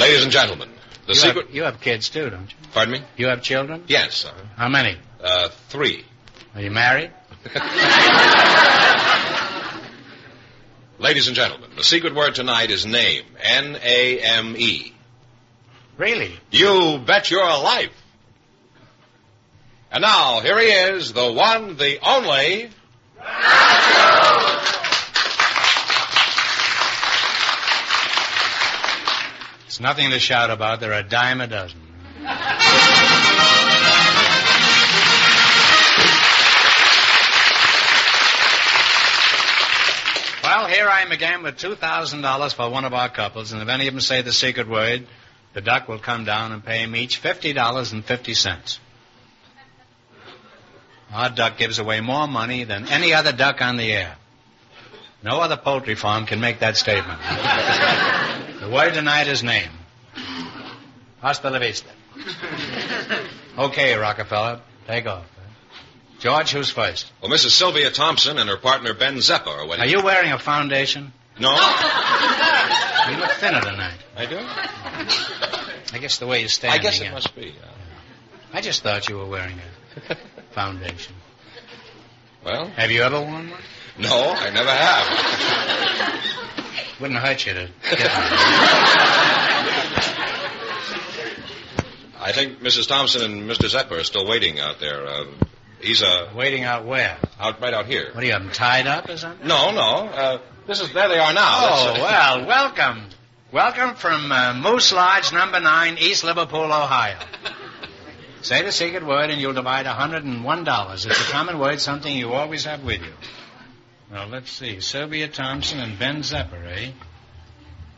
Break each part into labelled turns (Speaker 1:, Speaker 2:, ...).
Speaker 1: Ladies and gentlemen, the secret...
Speaker 2: You have kids, too, don't you?
Speaker 1: Pardon me?
Speaker 2: You have children?
Speaker 1: Yes.
Speaker 2: How many?
Speaker 1: 3.
Speaker 2: Are you married?
Speaker 1: Ladies and gentlemen, the secret word tonight is name. N-A-M-E.
Speaker 2: Really?
Speaker 1: You bet your life. And now, here he is, the one, the only...
Speaker 2: It's nothing to shout about. They're a dime a dozen. Well, here I am again with $2,000 for one of our couples, and if any of them say the secret word, the duck will come down and pay them each $50.50. Our duck gives away more money than any other duck on the air. No other poultry farm can make that statement. The word tonight is name. Hasta la vista. Okay, Rockefeller, take off. George, who's first?
Speaker 1: Well, Mrs. Sylvia Thompson and her partner Ben Zeppa are waiting.
Speaker 2: Are you wearing a foundation?
Speaker 1: No.
Speaker 2: You look thinner tonight.
Speaker 1: I do?
Speaker 2: I guess the way you're standing.
Speaker 1: I guess it must be.
Speaker 2: I just thought you were wearing a foundation.
Speaker 1: Well?
Speaker 2: Have you ever worn one?
Speaker 1: No, I never have.
Speaker 2: Wouldn't hurt you to get one.
Speaker 1: I think Mrs. Thompson and Mr. Zeppa are still waiting out there. He's
Speaker 2: waiting out where?
Speaker 1: Right out here.
Speaker 2: What, do you have them tied up or something?
Speaker 1: No. There they are now.
Speaker 2: Oh, well, welcome. Welcome from Moose Lodge, number 9, East Liverpool, Ohio. Say the secret word and you'll divide $101. It's a common word, something you always have with you. Well, let's see. Sylvia Thompson and Ben Zeppa, eh?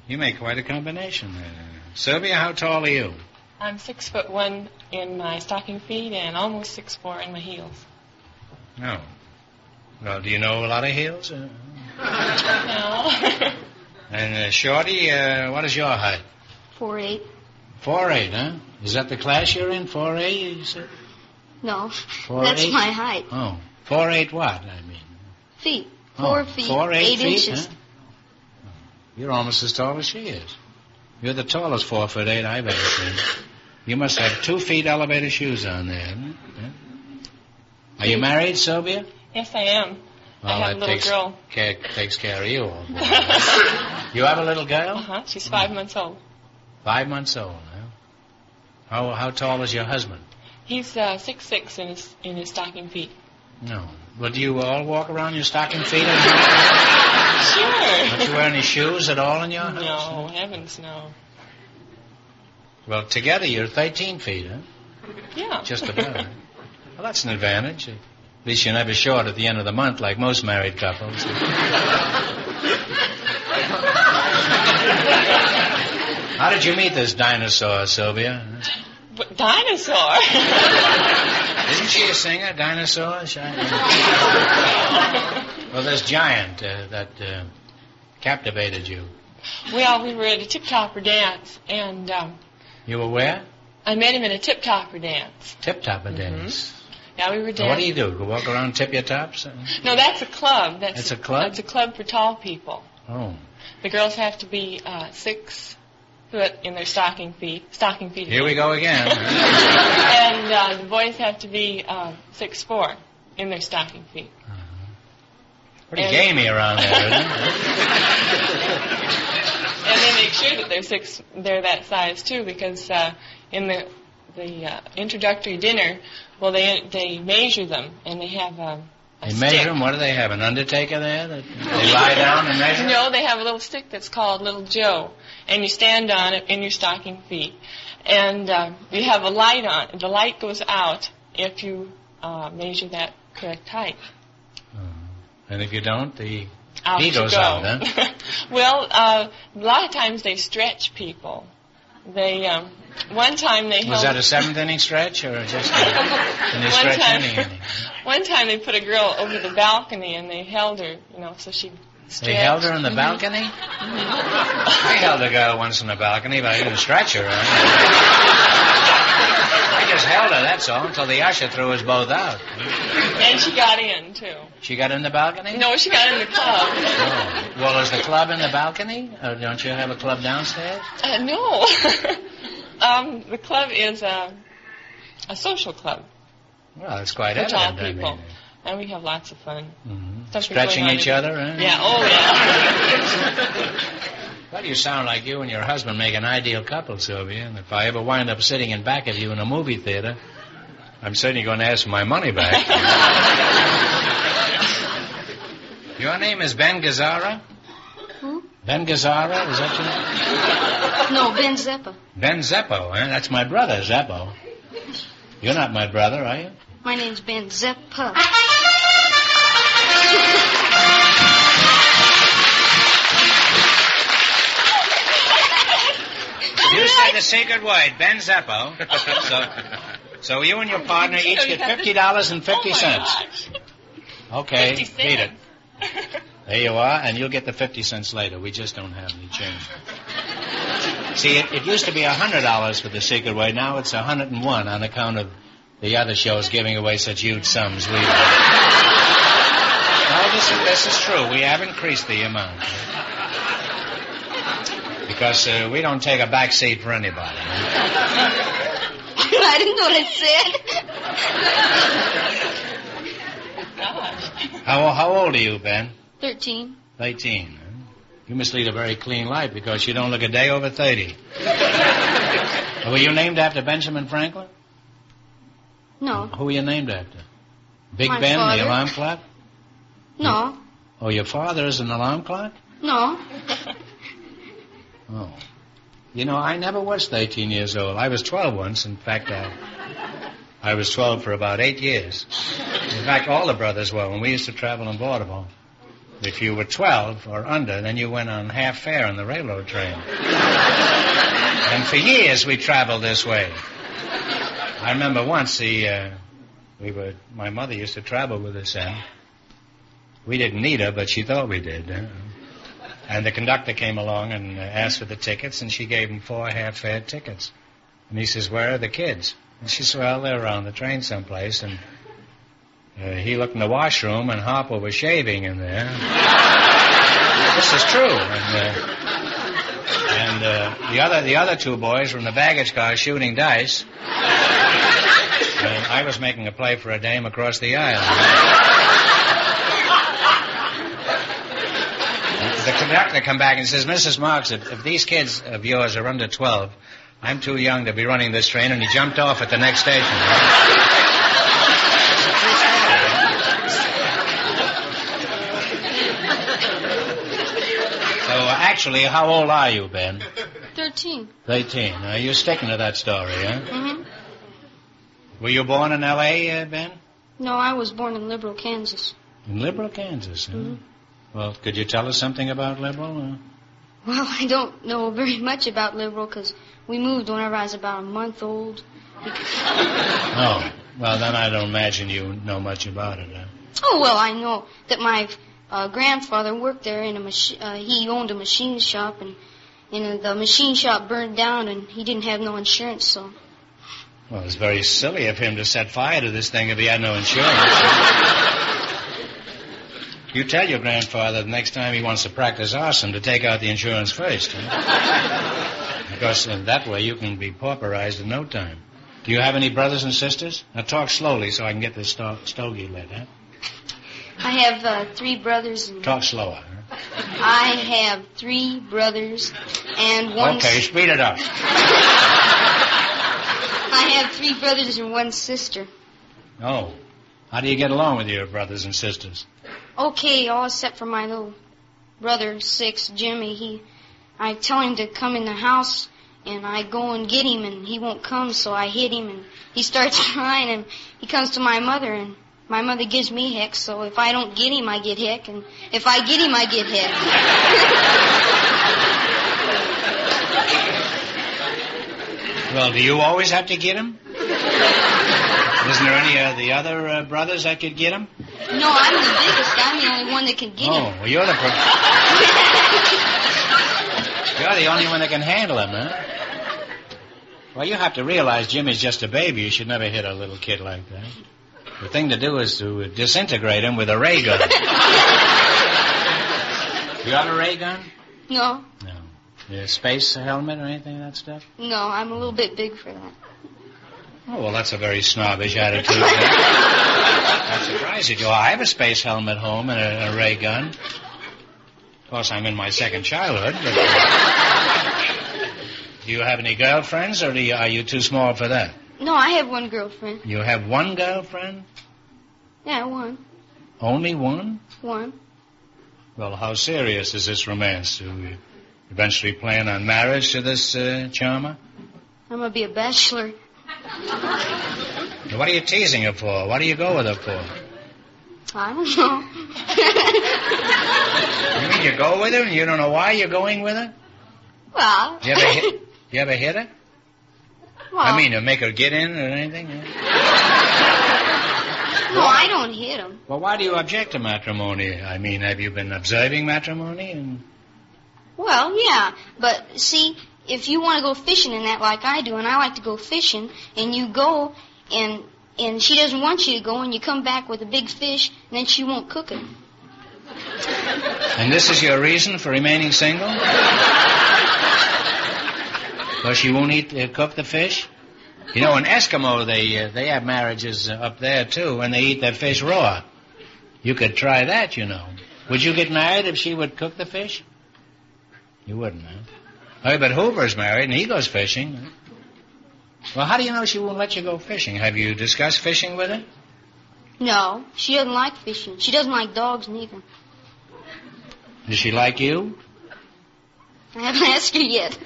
Speaker 2: You make quite a combination there. Sylvia, how tall are you?
Speaker 3: I'm 6'1" in my stocking feet and almost 6'4" in my heels.
Speaker 2: Oh. Well, do you know a lot of heels?
Speaker 3: No.
Speaker 2: And Shorty, what is your height?
Speaker 4: 4'8".
Speaker 2: 4'8", huh? Is that the class you're in, 4'8", you said?
Speaker 4: No,
Speaker 2: 4'8"?
Speaker 4: That's my height.
Speaker 2: Oh, 4'8" what, I mean?
Speaker 4: Feet. 4 feet, 8 inches.
Speaker 2: Huh? You're almost as tall as she is. You're the tallest 4'8" I've ever seen. You must have 2 feet elevator shoes on there, isn't it? Yeah? Are you married, Sylvia?
Speaker 3: Yes, I am.
Speaker 2: Well,
Speaker 3: I have a little girl.
Speaker 2: Takes care of you. You have a little girl?
Speaker 3: Uh-huh. She's 5 months old.
Speaker 2: 5 months old, huh? How tall is your husband?
Speaker 3: He's 6'6" in his stocking feet.
Speaker 2: No. Well, do you all walk around your stocking feet?
Speaker 3: Sure.
Speaker 2: Don't you wear any shoes at all in your house?
Speaker 3: No, heavens, no.
Speaker 2: Well, together you're 13 feet, huh?
Speaker 3: Yeah.
Speaker 2: Just about. Well, that's an advantage. At least you're never short at the end of the month like most married couples. How did you meet this dinosaur, Sylvia?
Speaker 3: But dinosaur?
Speaker 2: Isn't she a singer, Dinosaur? Well, this giant that captivated you.
Speaker 3: Well, we were at a tip-topper dance, and...
Speaker 2: You were where?
Speaker 3: I met him at a tip-topper dance.
Speaker 2: Tip-topper dance?
Speaker 3: Yeah, we were dancing.
Speaker 2: So what do you do? Go walk around and tip your tops?
Speaker 3: No, that's a club.
Speaker 2: That's a club?
Speaker 3: That's a club for tall people.
Speaker 2: Oh.
Speaker 3: The girls have to be 6 foot in their stocking feet.
Speaker 2: Here we go again.
Speaker 3: And the boys have to be 6'4" in their stocking feet.
Speaker 2: Pretty gamey around there, isn't it?
Speaker 3: And they make sure that they're that size too, because in the introductory dinner, well, they measure them, and they have a
Speaker 2: They
Speaker 3: stick.
Speaker 2: measure them? What do they have, an undertaker there? That they lie down and measure?
Speaker 3: No, they have a little stick that's called Little Joe, and you stand on it in your stocking feet. And you have a light on. The light goes out if you measure that correct height.
Speaker 2: And if you don't, the
Speaker 3: Out
Speaker 2: he
Speaker 3: you
Speaker 2: goes
Speaker 3: go.
Speaker 2: out, huh?
Speaker 3: Well, a lot of times they stretch people. They one time they
Speaker 2: Was
Speaker 3: held...
Speaker 2: that a 7th inning stretch or just can they stretch any inning?
Speaker 3: One time they put a girl over the balcony and they held her, so she stretched.
Speaker 2: They held her in the balcony? I held a girl once in the balcony, but I didn't stretch her. I just held her, that's all, until the usher threw us both out.
Speaker 3: And she got in, too.
Speaker 2: She got in the balcony?
Speaker 3: No, she got in the club.
Speaker 2: Oh. Well, is the club in the balcony? Or don't you have a club downstairs?
Speaker 3: No. The club is a social club.
Speaker 2: Well, it's quite
Speaker 3: for tall
Speaker 2: evident.
Speaker 3: people. And we have lots of fun.
Speaker 2: Mm-hmm. Stretching each other, eh?
Speaker 3: Yeah, oh, yeah.
Speaker 2: Well, you sound like you and your husband make an ideal couple, Sylvia. And if I ever wind up sitting in back of you in a movie theater, I'm certainly going to ask for my money back. Your name is Ben Gazzara?
Speaker 4: Who?
Speaker 2: Ben Gazzara? Is that your name?
Speaker 4: No, Ben Zeppo.
Speaker 2: Ben Zeppo, eh? That's my brother, Zeppo. You're not my brother, are you?
Speaker 4: My name's Ben Zeppo.
Speaker 2: You said the secret word, Ben Zeppo. So you and your partner each get $50.50. Okay,
Speaker 3: 50
Speaker 2: beat it. There you are, and you'll get the 50 cents later. We just don't have any change. See, it used to be $100 for the secret word. Now it's 101 on account of the other shows giving away such huge sums. No, this is true. We have increased the amount. Because we don't take a back seat for anybody.
Speaker 4: I didn't know what it said.
Speaker 2: How old are you, Ben?
Speaker 4: 13.
Speaker 2: 13. Huh? You must lead a very clean life because you don't look a day over 30. Were you named after Benjamin Franklin?
Speaker 4: No.
Speaker 2: Who were you named after? Big
Speaker 4: My
Speaker 2: Ben,
Speaker 4: father.
Speaker 2: the alarm clock?
Speaker 4: No.
Speaker 2: Oh, your father is an alarm clock?
Speaker 4: No.
Speaker 2: Oh. You know, I never was 13 years old. I was 12 once. In fact, I was 12 for about 8 years. In fact, all the brothers were when we used to travel in Baltimore. If you were 12 or under, then you went on half fare on the railroad train. And for years we traveled this way. I remember once my mother used to travel with us, and we didn't need her, but she thought we did. And the conductor came along and asked for the tickets, and she gave him 4 half-fare tickets. And he says, "Where are the kids?" And she said, "Well, they're on the train someplace." And he looked in the washroom, and Harper was shaving in there. This is true. And the other 2 boys were in the baggage car shooting dice. And I was making a play for a dame across the aisle. The conductor come back and says, "Mrs. Marx, if these kids of yours are under 12, I'm too young to be running this train," and he jumped off at the next station. So, actually, how old are you, Ben?
Speaker 4: 13.
Speaker 2: 13. You're sticking to that story, huh?
Speaker 4: Mm-hmm.
Speaker 2: Were you born in L.A., Ben?
Speaker 4: No, I was born in Liberal, Kansas.
Speaker 2: In Liberal, Kansas, huh?
Speaker 4: Mm-hmm.
Speaker 2: Well, could you tell us something about Liberal?
Speaker 4: Well, I don't know very much about Liberal because we moved whenever I was about a month old.
Speaker 2: Oh, well, then I don't imagine you know much about it, huh?
Speaker 4: Oh, well, I know that my grandfather worked there in he owned a machine shop, and the machine shop burned down, and he didn't have no insurance, so...
Speaker 2: Well, it's very silly of him to set fire to this thing if he had no insurance. You tell your grandfather the next time he wants to practice arson to take out the insurance first. Huh? Because that way you can be pauperized in no time. Do you have any brothers and sisters? Now talk slowly so I can get this stogie lit, huh?
Speaker 4: I have 3 brothers and...
Speaker 2: Talk slower, huh?
Speaker 4: I have 3 brothers and 1...
Speaker 2: Okay, speed it up.
Speaker 4: I have 3 brothers and 1 sister.
Speaker 2: Oh. How do you get along with your brothers and sisters?
Speaker 4: Okay, all except for my little brother, 6, Jimmy. I tell him to come in the house, and I go and get him, and he won't come, so I hit him, and he starts crying, and he comes to my mother, and my mother gives me heck, so if I don't get him, I get heck, and if I get him, I get heck.
Speaker 2: Well, do you always have to get him? Isn't there any of the other brothers that could get him?
Speaker 4: No, I'm the biggest. I'm the only one that can get him.
Speaker 2: Oh, well, you're the only one that can handle him, huh? Well, you have to realize Jimmy's just a baby. You should never hit a little kid like that. The thing to do is to disintegrate him with a ray gun. You got a ray gun?
Speaker 4: No.
Speaker 2: No. A space helmet or anything of that stuff?
Speaker 4: No, I'm a little bit big for that.
Speaker 2: Oh, well, that's a very snobbish attitude. I'm surprised you do. I have a space helmet home and a ray gun. Of course, I'm in my second childhood. But, do you have any girlfriends, or are you too small for that?
Speaker 4: No, I have one girlfriend.
Speaker 2: You have one girlfriend?
Speaker 4: Yeah, one.
Speaker 2: Only one?
Speaker 4: One.
Speaker 2: Well, how serious is this romance? Do you eventually plan on marriage to this charmer?
Speaker 4: I'm going to be a bachelor.
Speaker 2: What are you teasing her for? What do you go with her for?
Speaker 4: I don't know.
Speaker 2: You mean you go with her and you don't know why you're going with her?
Speaker 4: Well...
Speaker 2: You ever hit her?
Speaker 4: Well...
Speaker 2: I mean, to make her get in or anything?
Speaker 4: No, I don't hit him.
Speaker 2: Well, why do you object to matrimony? I mean, have you been observing matrimony?
Speaker 4: Well, yeah, but see... If you want to go fishing and that like I do, and I like to go fishing, and you go, and she doesn't want you to go, and you come back with a big fish, and then she won't cook it.
Speaker 2: And this is your reason for remaining single? Because she won't cook the fish? You know, in Eskimo, they have marriages up there, too, and they eat their fish raw. You could try that, you know. Would you get married if she would cook the fish? You wouldn't, huh? Oh, but Hoover's married, and he goes fishing. Well, how do you know she won't let you go fishing? Have you discussed fishing with her?
Speaker 4: No, she doesn't like fishing. She doesn't like dogs neither.
Speaker 2: Does she like you?
Speaker 4: I haven't asked her yet.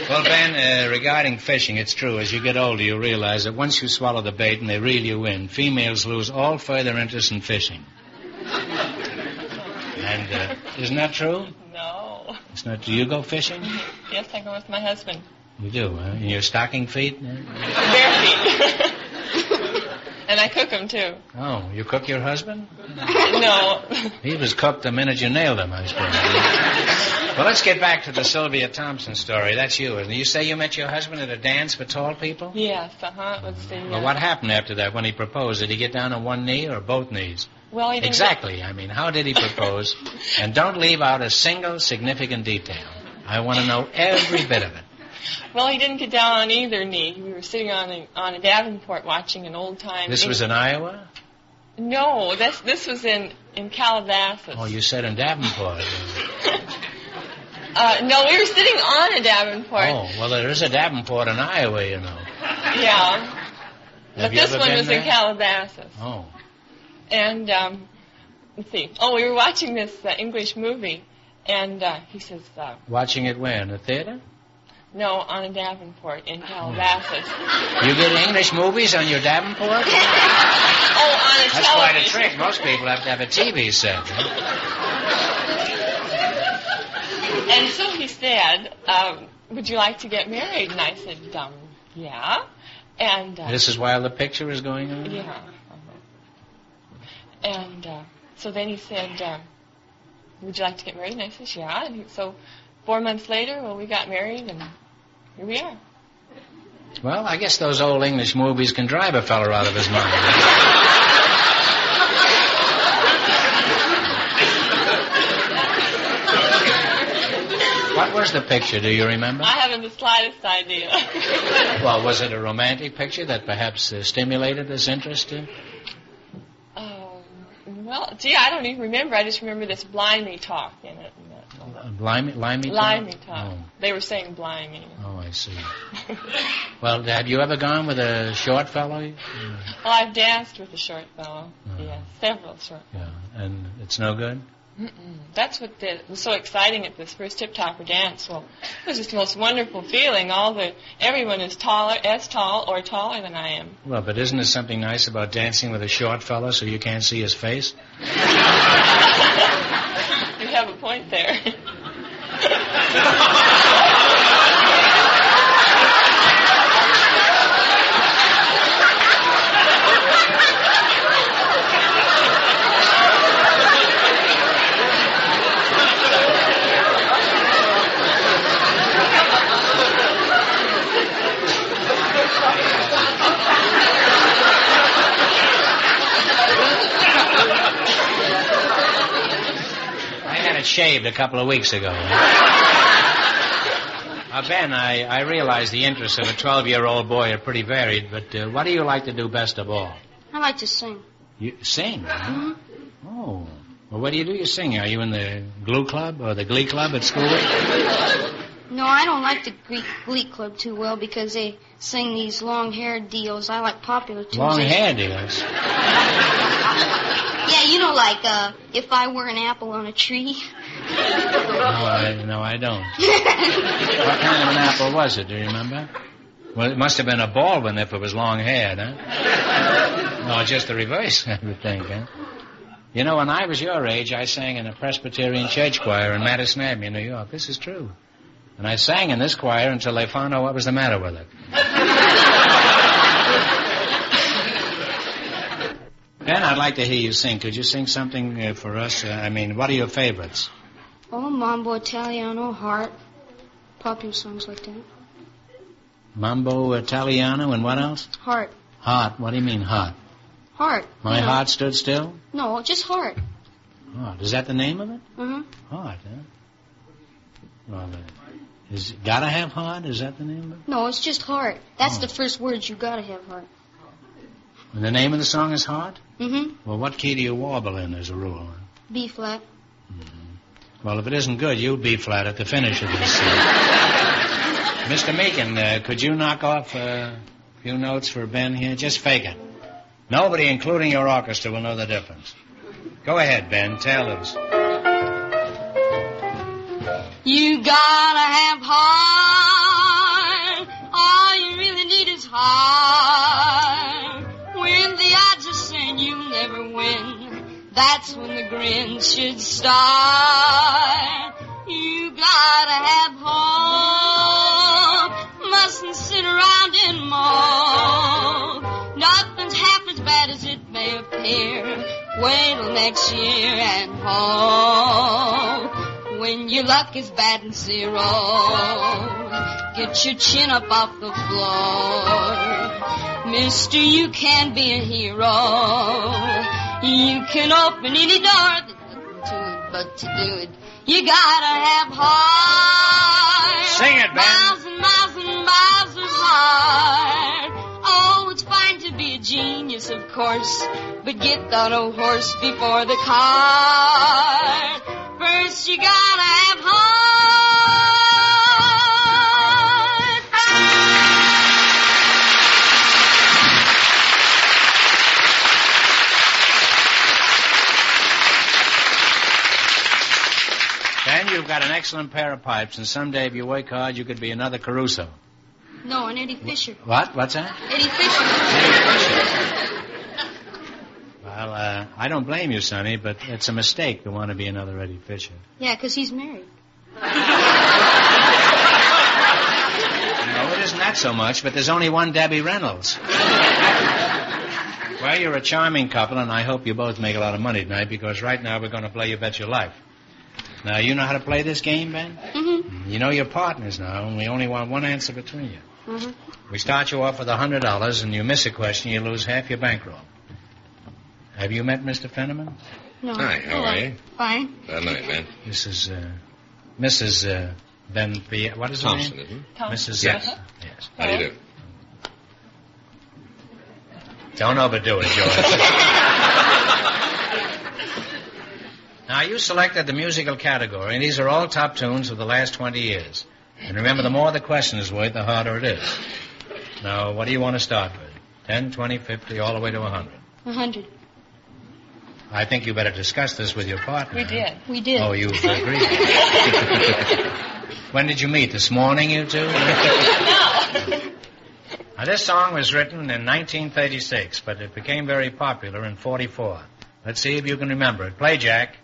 Speaker 2: Well, Ben, regarding fishing, it's true. As you get older, you realize that once you swallow the bait and they reel you in, females lose all further interest in fishing. And isn't that true?
Speaker 3: No.
Speaker 2: It's not. Do you go fishing?
Speaker 3: Yes, I go with my husband.
Speaker 2: You do, huh? In your stocking feet?
Speaker 3: Bare feet. And I cook them, too.
Speaker 2: Oh, you cook your husband?
Speaker 3: No.
Speaker 2: He was cooked the minute you nailed him, I suppose. Well, let's get back to the Sylvia Thompson story. That's you. And you say you met your husband at a dance for tall people?
Speaker 3: Yes, Let's see.
Speaker 2: Well, what happened after that when he proposed? Did he get down on one knee or both knees?
Speaker 3: Well, he didn't.
Speaker 2: Exactly. I mean, how did he propose? And don't leave out a single significant detail. I want to know every bit of it.
Speaker 3: Well, he didn't get down on either knee. We were sitting on a Davenport watching an old-time...
Speaker 2: This was in Iowa?
Speaker 3: No, this was in Calabasas.
Speaker 2: Oh, you said in Davenport.
Speaker 3: No, we were sitting on a Davenport.
Speaker 2: Oh, well, there is a Davenport in Iowa, you know.
Speaker 3: Yeah. But this one was in Calabasas.
Speaker 2: Oh.
Speaker 3: And, let's see. Oh, we were watching this English movie, and he says...
Speaker 2: Watching it where, in the theater?
Speaker 3: No, on a Davenport in Calabasas.
Speaker 2: You get English movies on your Davenport?
Speaker 3: Oh, on a
Speaker 2: television. That's quite a trick. Most people have to have a TV set. Huh?
Speaker 3: And so he said, would you like to get married? And I said, yeah. And
Speaker 2: this is while the picture is going on?
Speaker 3: Yeah. And so then he said, would you like to get married? And I said, yeah. And so 4 months later, well, we got married, and here we are.
Speaker 2: Well, I guess those old English movies can drive a fella out of his mind. What was the picture, do you remember?
Speaker 3: I haven't the slightest idea.
Speaker 2: Well, was it a romantic picture that perhaps stimulated this interest in?
Speaker 3: Well, gee, I don't even remember. I just remember this blimey talk in it.
Speaker 2: Limey talk?
Speaker 3: Limey talk.
Speaker 2: Oh.
Speaker 3: They were saying blimey.
Speaker 2: Oh, I see. Well, have you ever gone with a short fellow?
Speaker 3: Well, I've danced with a short fellow. Yes, several short fellows.
Speaker 2: Yeah, and it's no good?
Speaker 3: That's what was so exciting at this first Tip Topper dance. Well, it was just the most wonderful feeling. Everyone is as tall or taller than I am.
Speaker 2: Well, but isn't there something nice about dancing with a short fellow so you can't see his face?
Speaker 3: You have a point there.
Speaker 2: shaved a couple of weeks ago. Ben, I realize the interests of a 12-year-old boy are pretty varied, but what do you like to do best of all?
Speaker 4: I like to sing.
Speaker 2: You sing?
Speaker 4: Mm-hmm.
Speaker 2: Oh. Well, what do you do? You sing. Are you in the glue club or the glee club at school?
Speaker 4: No, I don't like the glee club too well because they sing these long-haired deals. I like popular tunes.
Speaker 2: Long-hair deals?
Speaker 4: Yeah, you know, like, if I were an apple on a tree.
Speaker 2: No, I don't. What kind of an apple was it? Do you remember? Well, it must have been a Baldwin if it was long-haired, huh? No, just the reverse, I would think, huh? You know, when I was your age, I sang in a Presbyterian church choir in Madison Avenue, New York. This is true. And I sang in this choir until they found out what was the matter with it. Ben, I'd like to hear you sing. Could you sing something for us? What are your favorites?
Speaker 4: Oh, Mambo Italiano, Heart, popular songs like that.
Speaker 2: Mambo Italiano and what else?
Speaker 4: Heart.
Speaker 2: Heart. What do you mean, heart?
Speaker 4: Heart.
Speaker 2: My heart stood still?
Speaker 4: No, just Heart.
Speaker 2: Heart. Is that the name of it?
Speaker 4: Mm-hmm.
Speaker 2: Heart, huh? Well, is it gotta have heart? Is that the name of it?
Speaker 4: No, it's just Heart. That's the first words. You gotta have Heart.
Speaker 2: And the name of the song is Heart?
Speaker 4: Mm-hmm.
Speaker 2: Well, what key do you warble in as a rule?
Speaker 4: B flat.
Speaker 2: Mm-hmm. Well, if it isn't good, you'll B flat at the finish of this. Mr. Meakin, could you knock off a few notes for Ben here? Just fake it. Nobody, including your orchestra, will know the difference. Go ahead, Ben. Tell us.
Speaker 4: You gotta have heart. All you really need is heart. When the odds are saying you'll never win, that's when the grin should start. You gotta have hope. Mustn't sit around and mope. Nothing's half as bad as it may appear. Wait till next year and hope. When your luck is bad and zero, get your chin up off the floor. Mister, you can be a hero. You can open any door to it, but to do it, you gotta have heart.
Speaker 2: Sing it, Ben.
Speaker 4: Miles and miles and miles of heart. Oh, it's fine to be a genius, of course, but get that old horse before the cart. First, you gotta have heart.
Speaker 2: Ben, you've got an excellent pair of pipes, and someday if you work hard, you could be another Caruso.
Speaker 4: No, an Eddie Fisher.
Speaker 2: What? What's that?
Speaker 4: Eddie Fisher.
Speaker 2: Well, I don't blame you, Sonny, but it's a mistake to want to be another Eddie Fisher.
Speaker 4: Yeah, 'cause he's married.
Speaker 2: No, it isn't that so much, but there's only one Debbie Reynolds. Well, you're a charming couple, and I hope you both make a lot of money tonight, because right now we're going to play You Bet Your Life. Now, you know how to play this game, Ben?
Speaker 4: Mm-hmm.
Speaker 2: You know your partners now, and we only want one answer between you.
Speaker 4: Mm-hmm.
Speaker 2: We start you off with $100, and you miss a question, you lose half your bankroll. Have you met Mr. Fenneman?
Speaker 4: No.
Speaker 1: Hi, how are you?
Speaker 4: Fine.
Speaker 1: Good night, man.
Speaker 2: This is Mrs. Ben B. What is her
Speaker 1: Thompson,
Speaker 2: name?
Speaker 1: isn't it?
Speaker 3: Thompson.
Speaker 2: Mrs.
Speaker 1: Yes.
Speaker 2: Yes.
Speaker 1: How do you do?
Speaker 2: Don't overdo it, George. Now, you selected the musical category, and these are all top tunes of the last 20 years. And remember, the more the question is worth, the harder it is. Now, what do you want to start with? 10, 20, 50, all the way to 100?
Speaker 4: 100.
Speaker 2: I think you better discuss this with your partner.
Speaker 3: We did.
Speaker 4: We did.
Speaker 2: Oh, you agreed. When did you meet? This morning, you two? Now, this song was written in 1936, but it became very popular in 44. Let's see if you can remember it. Play, Jack.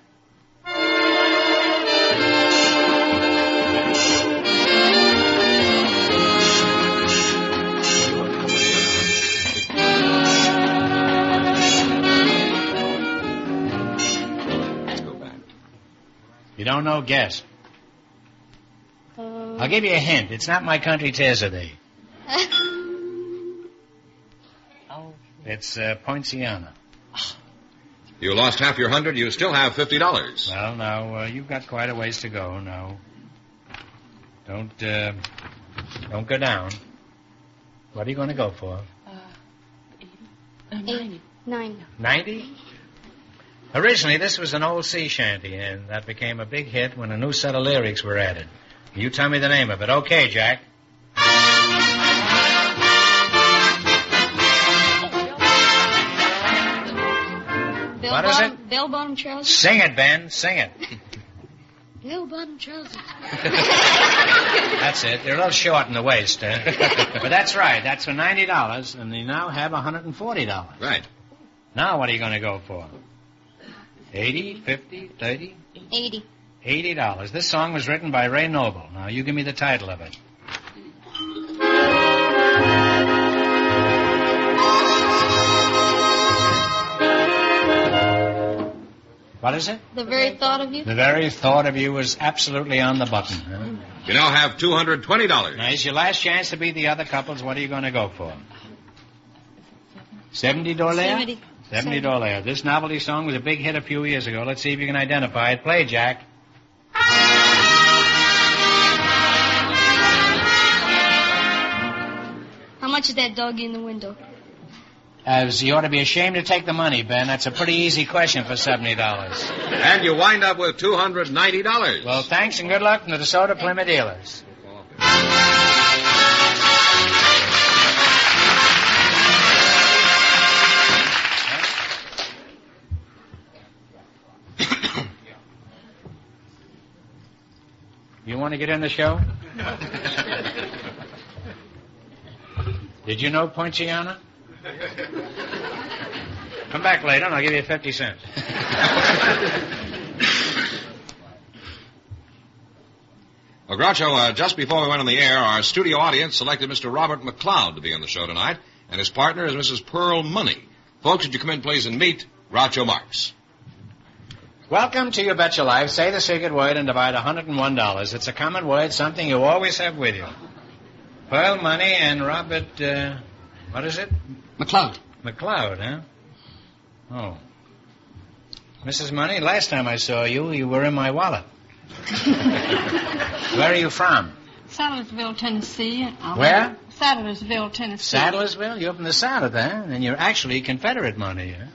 Speaker 2: You don't know? Guess. I'll give you a hint. It's not My Country 'Tis a Thee.
Speaker 3: Oh.
Speaker 2: It's Poinciana.
Speaker 1: You lost half your $100. You still have $50.
Speaker 2: Well, now, you've got quite a ways to go now. Don't go down. What are you going to go for?
Speaker 3: 90.
Speaker 2: 90? Originally, this was an old sea shanty, and that became a big hit when a new set of lyrics were added. You tell me the name of it. Okay, Jack. What is it?
Speaker 4: Bell-bottom trousers.
Speaker 2: Sing it, Ben. Sing it.
Speaker 4: Bell-bottom trousers.
Speaker 2: That's it. They're a little short in the waist, But that's right. That's for $90, and you now have $140.
Speaker 1: Right.
Speaker 2: Now what are you going to go for? 80, 50, 30?
Speaker 4: 80.
Speaker 2: $80. This song was written by Ray Noble. Now, you give me the title of it. What is it?
Speaker 4: The very thought of you.
Speaker 2: The very thought of you was absolutely on the button. Huh?
Speaker 1: You now have $220.
Speaker 2: Now, it's your last chance to beat the other couples. What are you going to go for? $70? $70. This novelty song was a big hit a few years ago. Let's see if you can identify it. Play, Jack.
Speaker 4: How much is that dog in the window?
Speaker 2: You ought to be ashamed to take the money, Ben. That's a pretty easy question for $70.
Speaker 1: And you wind up with $290.
Speaker 2: Well, thanks and good luck from the DeSoto Plymouth dealers. You want to get in the show? Did you know Poinciana? Come back later and I'll give you 50 cents.
Speaker 1: Well, Groucho, just before we went on the air, our studio audience selected Mr. Robert McLeod to be on the show tonight, and his partner is Mrs. Pearl Money. Folks, would you come in, please, and meet Groucho Marx.
Speaker 2: Welcome to You Bet Your Life. Say the secret word and divide $101. It's a common word, something you always have with you. Pearl Money and Robert, what is it?
Speaker 5: McLeod.
Speaker 2: McLeod, huh? Oh. Mrs. Money, last time I saw you, you were in my wallet. Where are you from?
Speaker 6: Sadlersville, Tennessee.
Speaker 2: Where?
Speaker 6: Sadlersville, Tennessee.
Speaker 2: Sadlersville? You're from the South, huh? And you're actually Confederate money, huh?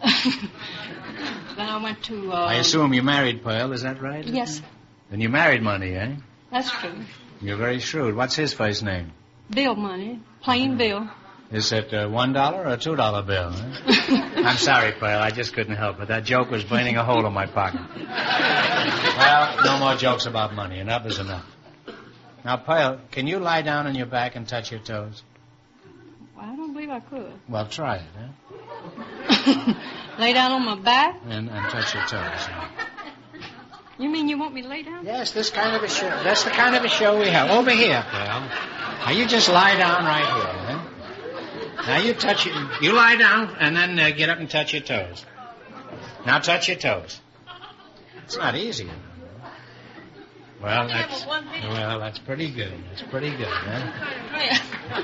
Speaker 6: Then I went to...
Speaker 2: I assume you married Pearl, is that right?
Speaker 6: Yes.
Speaker 2: Then you married Money, eh?
Speaker 6: That's true.
Speaker 2: You're very shrewd. What's his first name?
Speaker 6: Bill Money. Plain Bill.
Speaker 2: Is it a $1 or a $2 bill? Huh? I'm sorry, Pearl. I just couldn't help it. That joke was burning a hole in my pocket. Well, no more jokes about money. Enough is enough. Now, Pearl, can you lie down on your back and touch your toes?
Speaker 6: Well, I don't believe I could.
Speaker 2: Well, try it, huh?
Speaker 6: Lay down on my back?
Speaker 2: And touch your toes. Huh?
Speaker 6: You mean you want me to lay down?
Speaker 2: Yes, this kind of a show. That's the kind of a show we have. Over here, Pearl. Now, you just lie down right here, huh? Now, you lie down and then get up and touch your toes. Now, touch your toes. It's not easy. Well, that's pretty good. That's pretty good, huh?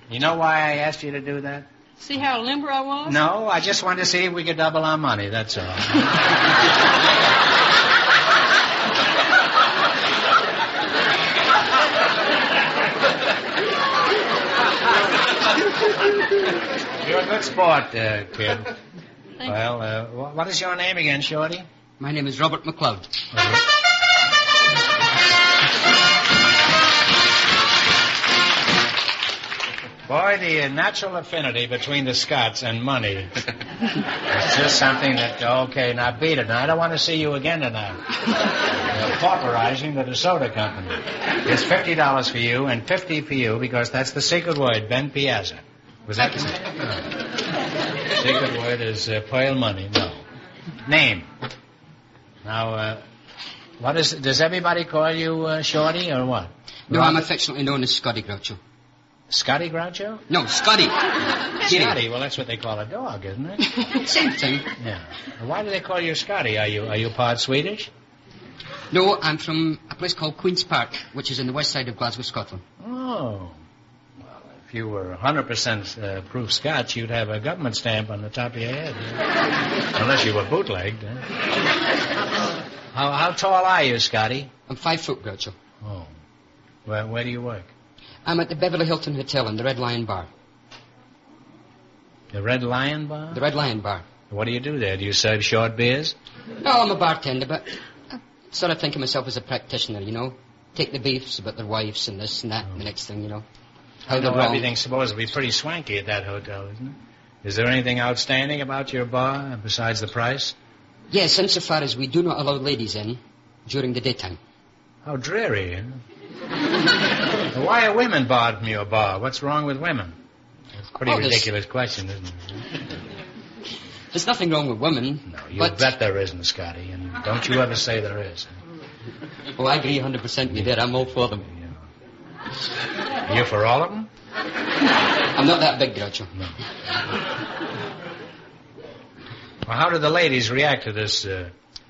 Speaker 2: You know why I asked you to do that?
Speaker 6: See how limber I was?
Speaker 2: No, I just wanted to see if we could double our money, that's all. You're a good sport, kid. Well, what is your name again, Shorty?
Speaker 5: My name is Robert McLeod.
Speaker 2: Boy, the natural affinity between the Scots and money. It's just something that, okay, now beat it. Now, I don't want to see you again tonight. You're pauperizing the DeSoto Company. It's $50 for you and $50 for you because that's the secret word, Ben Piazza. Was that the name? No. Secret word is Pearl Money. No. Name. Now, does everybody call you Shorty or what?
Speaker 5: No, I'm affectionately known as Scotty Groucho.
Speaker 2: Scotty Groucho?
Speaker 5: No, Scotty.
Speaker 2: Scotty, well, that's what they call a dog, isn't it?
Speaker 5: Same thing.
Speaker 2: Yeah. Well, why do they call you Scotty? Are you part Swedish?
Speaker 5: No, I'm from a place called Queen's Park, which is in the west side of Glasgow, Scotland.
Speaker 2: Oh. Well, If you were 100% proof Scotch, you'd have a government stamp on the top of your head. Unless you were bootlegged. How tall are you, Scotty?
Speaker 5: I'm 5 foot, Groucho.
Speaker 2: Oh. Where do you work?
Speaker 5: I'm at the Beverly Hilton Hotel in the Red Lion Bar.
Speaker 2: The Red Lion Bar?
Speaker 5: The Red Lion Bar.
Speaker 2: What do you do there? Do you serve short beers?
Speaker 5: No, I'm a bartender, but I sort of think of myself as a practitioner, you know. Take the beefs about their wives and this and that and the next thing, you know.
Speaker 2: I know everything's supposed to be pretty swanky at that hotel, isn't it? Is there anything outstanding about your bar besides the price?
Speaker 5: Yes, insofar as we do not allow ladies in during the daytime.
Speaker 2: How dreary, eh? Why are women barred from your bar? What's wrong with women? That's a pretty ridiculous question, isn't it?
Speaker 5: There's nothing wrong with women.
Speaker 2: No, you bet there isn't, Scotty, and don't you ever say there is.
Speaker 5: Oh, I agree 100% with that. I'm all for them.
Speaker 2: Are you for all of them?
Speaker 5: I'm not that big, Groucho.
Speaker 2: No. Well, how did the ladies react to this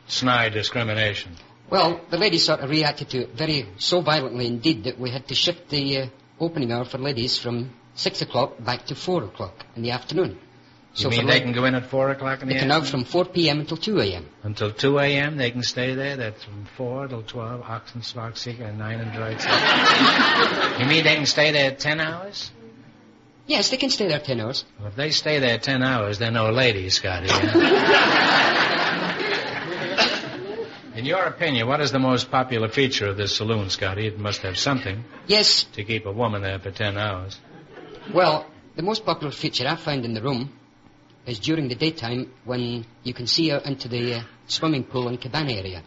Speaker 2: snide discrimination?
Speaker 5: Well, the ladies sort of reacted to it so violently indeed that we had to shift the opening hour for ladies from 6 o'clock back to 4 o'clock in the afternoon.
Speaker 2: You mean they can go in at 4 o'clock in the afternoon?
Speaker 5: They can now from 4 p.m. until 2 a.m.
Speaker 2: Until 2 a.m. they can stay there? That's from 4 till 12, Oxen, Spark, Seeker, and 9 and Dried. You mean they can stay there 10 hours?
Speaker 5: Yes, they can stay there 10 hours.
Speaker 2: Well, if they stay there 10 hours, they're no ladies, Scotty. In your opinion, what is the most popular feature of this saloon, Scotty? It must have something.
Speaker 5: Yes.
Speaker 2: To keep a woman there for 10 hours.
Speaker 5: Well, the most popular feature I find in the room is during the daytime when you can see out into the swimming pool and cabana area.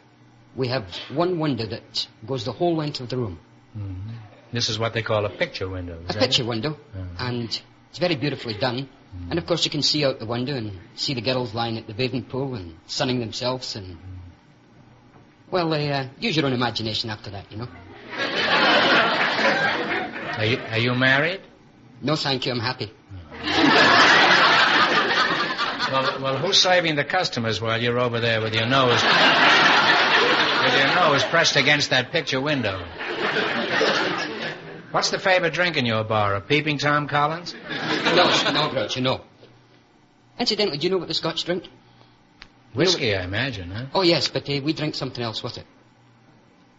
Speaker 5: We have one window that goes the whole length of the room.
Speaker 2: Mm-hmm. This is what they call a picture window.
Speaker 5: A picture window, and it's very beautifully done. Mm-hmm. And, of course, you can see out the window and see the girls lying at the bathing pool and sunning themselves and... Well, use your own imagination after that, you know.
Speaker 2: Are you married?
Speaker 5: No, thank you, I'm happy.
Speaker 2: Well, who's saving the customers while you're over there with your nose pressed against that picture window? What's the favorite drink in your bar? A peeping Tom Collins?
Speaker 5: No, Groucho, no. Incidentally, do you know what the Scotch drink?
Speaker 2: Whiskey, I imagine, huh?
Speaker 5: Oh, yes, but we drink something else with it.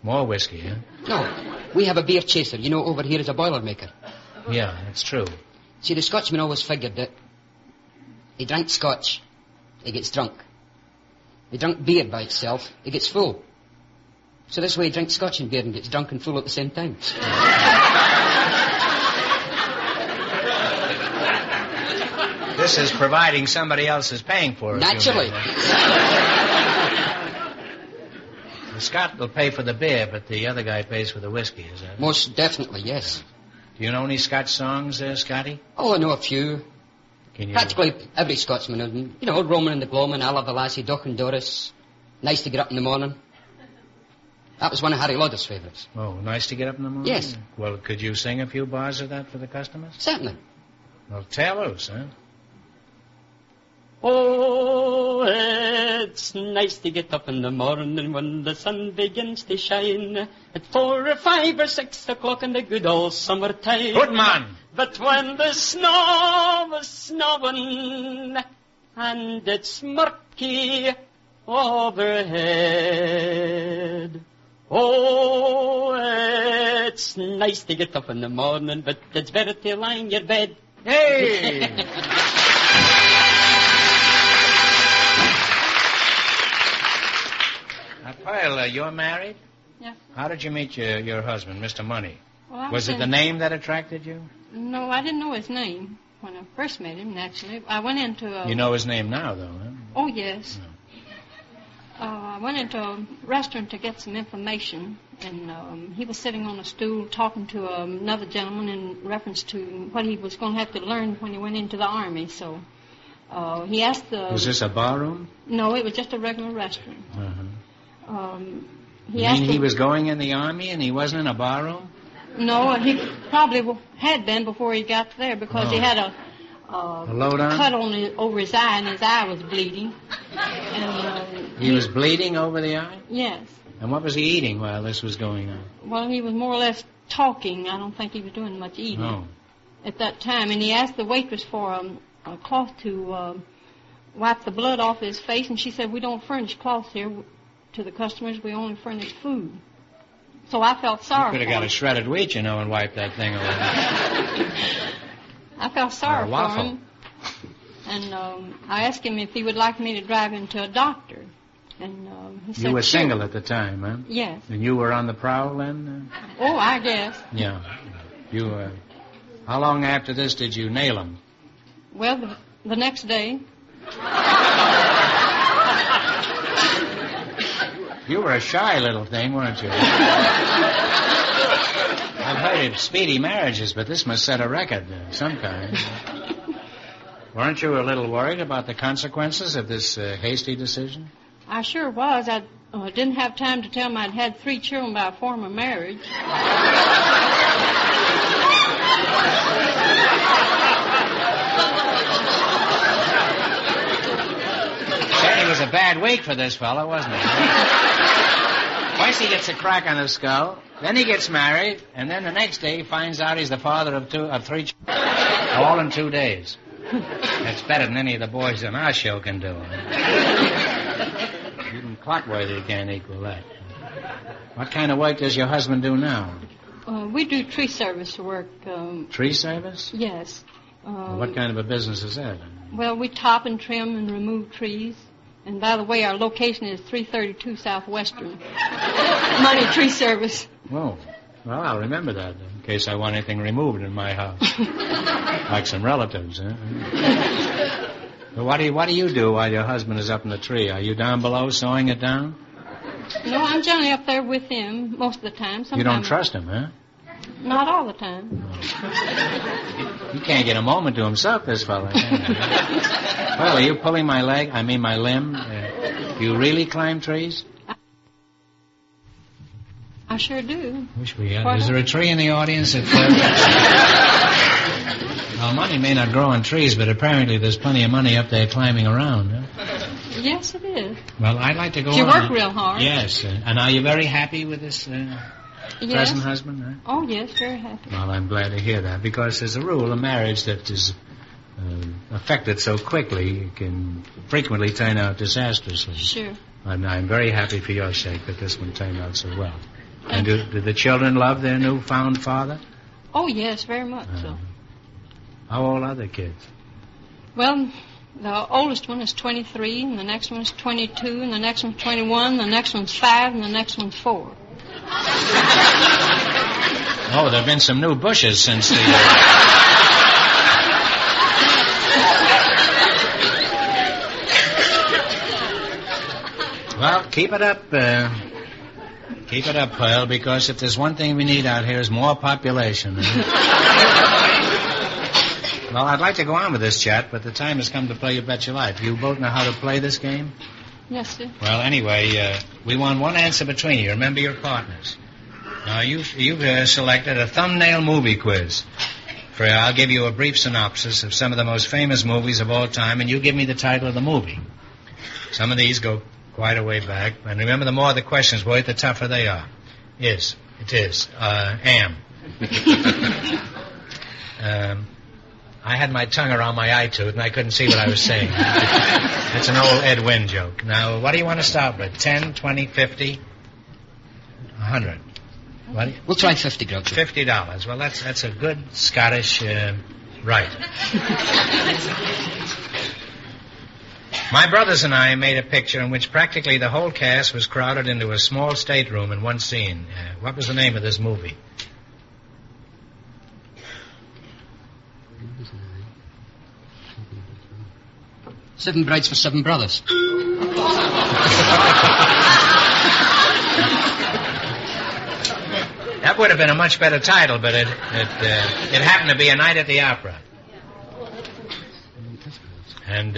Speaker 2: More whiskey, huh?
Speaker 5: No, we have a beer chaser. You know, over here is a boilermaker.
Speaker 2: Yeah, that's true.
Speaker 5: See, the Scotchman always figured that he drank Scotch, he gets drunk. He drank beer by itself, he gets full. So this way he drinks Scotch and beer and gets drunk and full at the same time.
Speaker 2: This is providing somebody else is paying for it.
Speaker 5: Naturally.
Speaker 2: The Scot will pay for the beer, but the other guy pays for the whiskey, is that?
Speaker 5: Most definitely, yes.
Speaker 2: Do you know any Scotch songs there, Scotty?
Speaker 5: Oh, I know a few.
Speaker 2: Can you...
Speaker 5: Practically every Scotsman, you know, Roman and the Gloamin', I Love the Lassie, Duck and Doris, Nice to Get Up in the Morning. That was one of Harry Lauder's favourites.
Speaker 2: Oh, Nice to Get Up in the Morning?
Speaker 5: Yes.
Speaker 2: Well, could you sing a few bars of that for the customers?
Speaker 5: Certainly.
Speaker 2: Well, tell us, huh?
Speaker 7: Oh, it's nice to get up in the morning when the sun begins to shine at 4 or 5 or 6 o'clock in the good old summertime.
Speaker 2: Good man.
Speaker 7: But when the snow was snowing and it's murky overhead, oh, it's nice to get up in the morning, but it's better to lie in your bed.
Speaker 2: Hey! Well, you're married?
Speaker 6: Yeah.
Speaker 2: How did you meet your husband, Mr. Money?
Speaker 6: Well,
Speaker 2: Was it the name that attracted you?
Speaker 6: No, I didn't know his name when I first met him, naturally. I went into a...
Speaker 2: You know his name now, though, huh?
Speaker 6: Oh, yes. I went into a restaurant to get some information, and he was sitting on a stool talking to another gentleman in reference to what he was going to have to learn when he went into the Army, so... he asked the...
Speaker 2: Was this a barroom?
Speaker 6: No, it was just a regular restaurant.
Speaker 2: Uh-huh.
Speaker 6: He
Speaker 2: was going in the Army and he wasn't in a barroom?
Speaker 6: No, he probably had been before he got there because he had a
Speaker 2: load on?
Speaker 6: cut over his eye and his eye was bleeding. And,
Speaker 2: he was bleeding over the eye?
Speaker 6: Yes.
Speaker 2: And what was he eating while this was going on?
Speaker 6: Well, he was more or less talking. I don't think he was doing much eating.
Speaker 2: Oh.
Speaker 6: at that time, and he asked the waitress for a cloth to wipe the blood off his face, and she said, we don't furnish cloths here to the customers, we only furnish food. So I felt sorry for him.
Speaker 2: You could have got a shredded wheat, and wiped that thing away.
Speaker 6: I felt sorry for him. And I asked him if he would like me to drive him to a doctor. And he said,
Speaker 2: You were
Speaker 6: sure.
Speaker 2: single at the time, huh?
Speaker 6: Yes.
Speaker 2: And you were on the prowl then?
Speaker 6: Oh, I guess.
Speaker 2: Yeah. You, how long after this did you nail him?
Speaker 6: Well, the next day.
Speaker 2: You were a shy little thing, weren't you? I've heard of speedy marriages, but this must set a record of some kind. Weren't you a little worried about the consequences of this hasty decision?
Speaker 6: I sure was. I didn't have time to tell him I'd had 3 children by a former marriage.
Speaker 2: It was a bad week for this fellow, wasn't it? First he gets a crack on the skull, then he gets married, and then the next day he finds out he's the father of 3 children. All in 2 days. That's better than any of the boys on our show can do. Even Clockworthy can't equal that. What kind of work does your husband do now?
Speaker 6: We do tree service work.
Speaker 2: Tree service?
Speaker 6: Yes.
Speaker 2: What kind of a business is that?
Speaker 6: Well, we top and trim and remove trees. And by the way, our location is 332 Southwestern. Money Tree Service.
Speaker 2: Whoa. Well, I'll remember that in case I want anything removed in my house. Like some relatives, huh? Well, what do you do while your husband is up in the tree? Are you down below sawing it down?
Speaker 6: No, I'm generally up there with him most of the time. Sometimes
Speaker 2: you don't trust him, huh?
Speaker 6: Not all the time.
Speaker 2: He can't get a moment to himself, this fellow. Well, are you pulling my leg? I mean my limb? Do you really climb trees?
Speaker 6: I sure do.
Speaker 2: Wish we had. Is there a tree in the audience? Well, money may not grow on trees, but apparently there's plenty of money up there climbing around. Huh?
Speaker 6: Yes, it is.
Speaker 2: Well, I'd like to go on.
Speaker 6: You work real hard.
Speaker 2: Yes. And are you very happy with this present husband? Huh?
Speaker 6: Oh, yes, very happy.
Speaker 2: Well, I'm glad to hear that, because as a rule, a marriage that is affected so quickly can frequently turn out disastrously.
Speaker 6: Sure.
Speaker 2: And I'm very happy for your sake that this one turned out so well. And do the children love their newfound father?
Speaker 6: Oh, yes, very much so.
Speaker 2: How old are the kids?
Speaker 6: Well, the oldest one is 23, and the next one is 22, and the next one's 21, the next one's 5, and the next one's 4.
Speaker 2: Oh, there have been some new bushes since the... Well, keep it up. Keep it up, Pearl, because if there's one thing we need out here is more population. Well, I'd like to go on with this chat, but the time has come to play You Bet Your Life. You both know how to play this game?
Speaker 6: Yes, sir.
Speaker 2: Well, anyway, we want one answer between you. Remember your partners. Now, you've selected a thumbnail movie quiz. I'll give you a brief synopsis of some of the most famous movies of all time, and you give me the title of the movie. Some of these go quite a way back. And remember, the more the questions were, the tougher they are. It is. Am. I had my tongue around my eye tooth, and I couldn't see what I was saying. It's an old Ed Wynn joke. Now, what do you want to start with? 10, 20, 50, 100?
Speaker 5: We'll try 50, Groucho.
Speaker 2: $50. Well, that's a good Scottish right. My brothers and I made a picture in which practically the whole cast was crowded into a small stateroom in one scene. What was the name of this movie?
Speaker 5: Seven Brides for Seven Brothers.
Speaker 2: That would have been a much better title, but it happened to be A Night at the Opera. And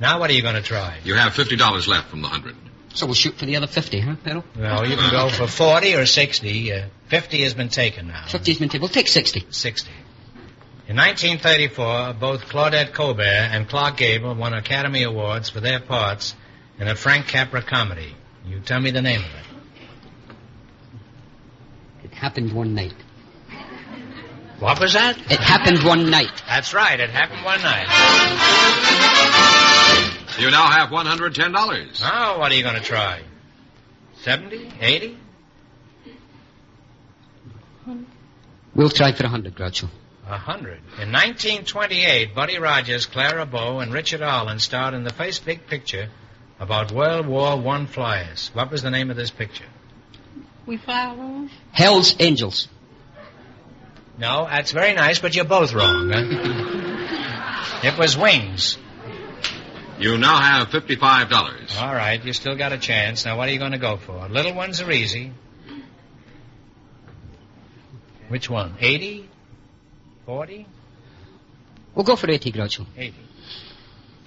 Speaker 2: now what are you going to try?
Speaker 1: You have $50 left from the 100.
Speaker 5: So we'll shoot for the other 50, huh, Pedro?
Speaker 2: Well, you can go for 40 or 60. 50 has been taken now.
Speaker 5: 50 has been taken. We'll take 60.
Speaker 2: 60. In 1934, both Claudette Colbert and Clark Gable won Academy Awards for their parts in a Frank Capra comedy. You tell me the name of it.
Speaker 5: It happened one night.
Speaker 2: What was that?
Speaker 5: It happened one night.
Speaker 2: That's right. It happened one night.
Speaker 1: You now have $110.
Speaker 2: Oh, what are you going to try? 70? 80?
Speaker 5: We'll try for 100, Groucho.
Speaker 2: 100. In 1928, Buddy Rogers, Clara Bow, and Richard Arlen starred in the first big picture about World War I flyers. What was the name of this picture?
Speaker 6: We Fly Alone?
Speaker 5: Hell's Angels.
Speaker 2: No, that's very nice, but you're both wrong. Huh? It was Wings.
Speaker 1: You now have $55.
Speaker 2: All right, you still got a chance. Now, what are you going to go for? Little ones are easy. Which one? 80? 40?
Speaker 5: We'll go for 80, Groucho.
Speaker 2: 80.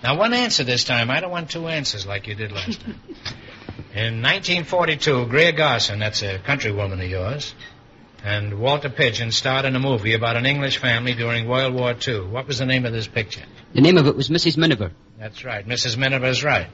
Speaker 2: Now, one answer this time. I don't want two answers like you did last time. In 1942, Greer Garson, that's a countrywoman of yours, and Walter Pidgeon starred in a movie about an English family during World War II. What was the name of this picture?
Speaker 5: The name of it was Mrs. Miniver.
Speaker 2: That's right. Mrs. Miniver's right.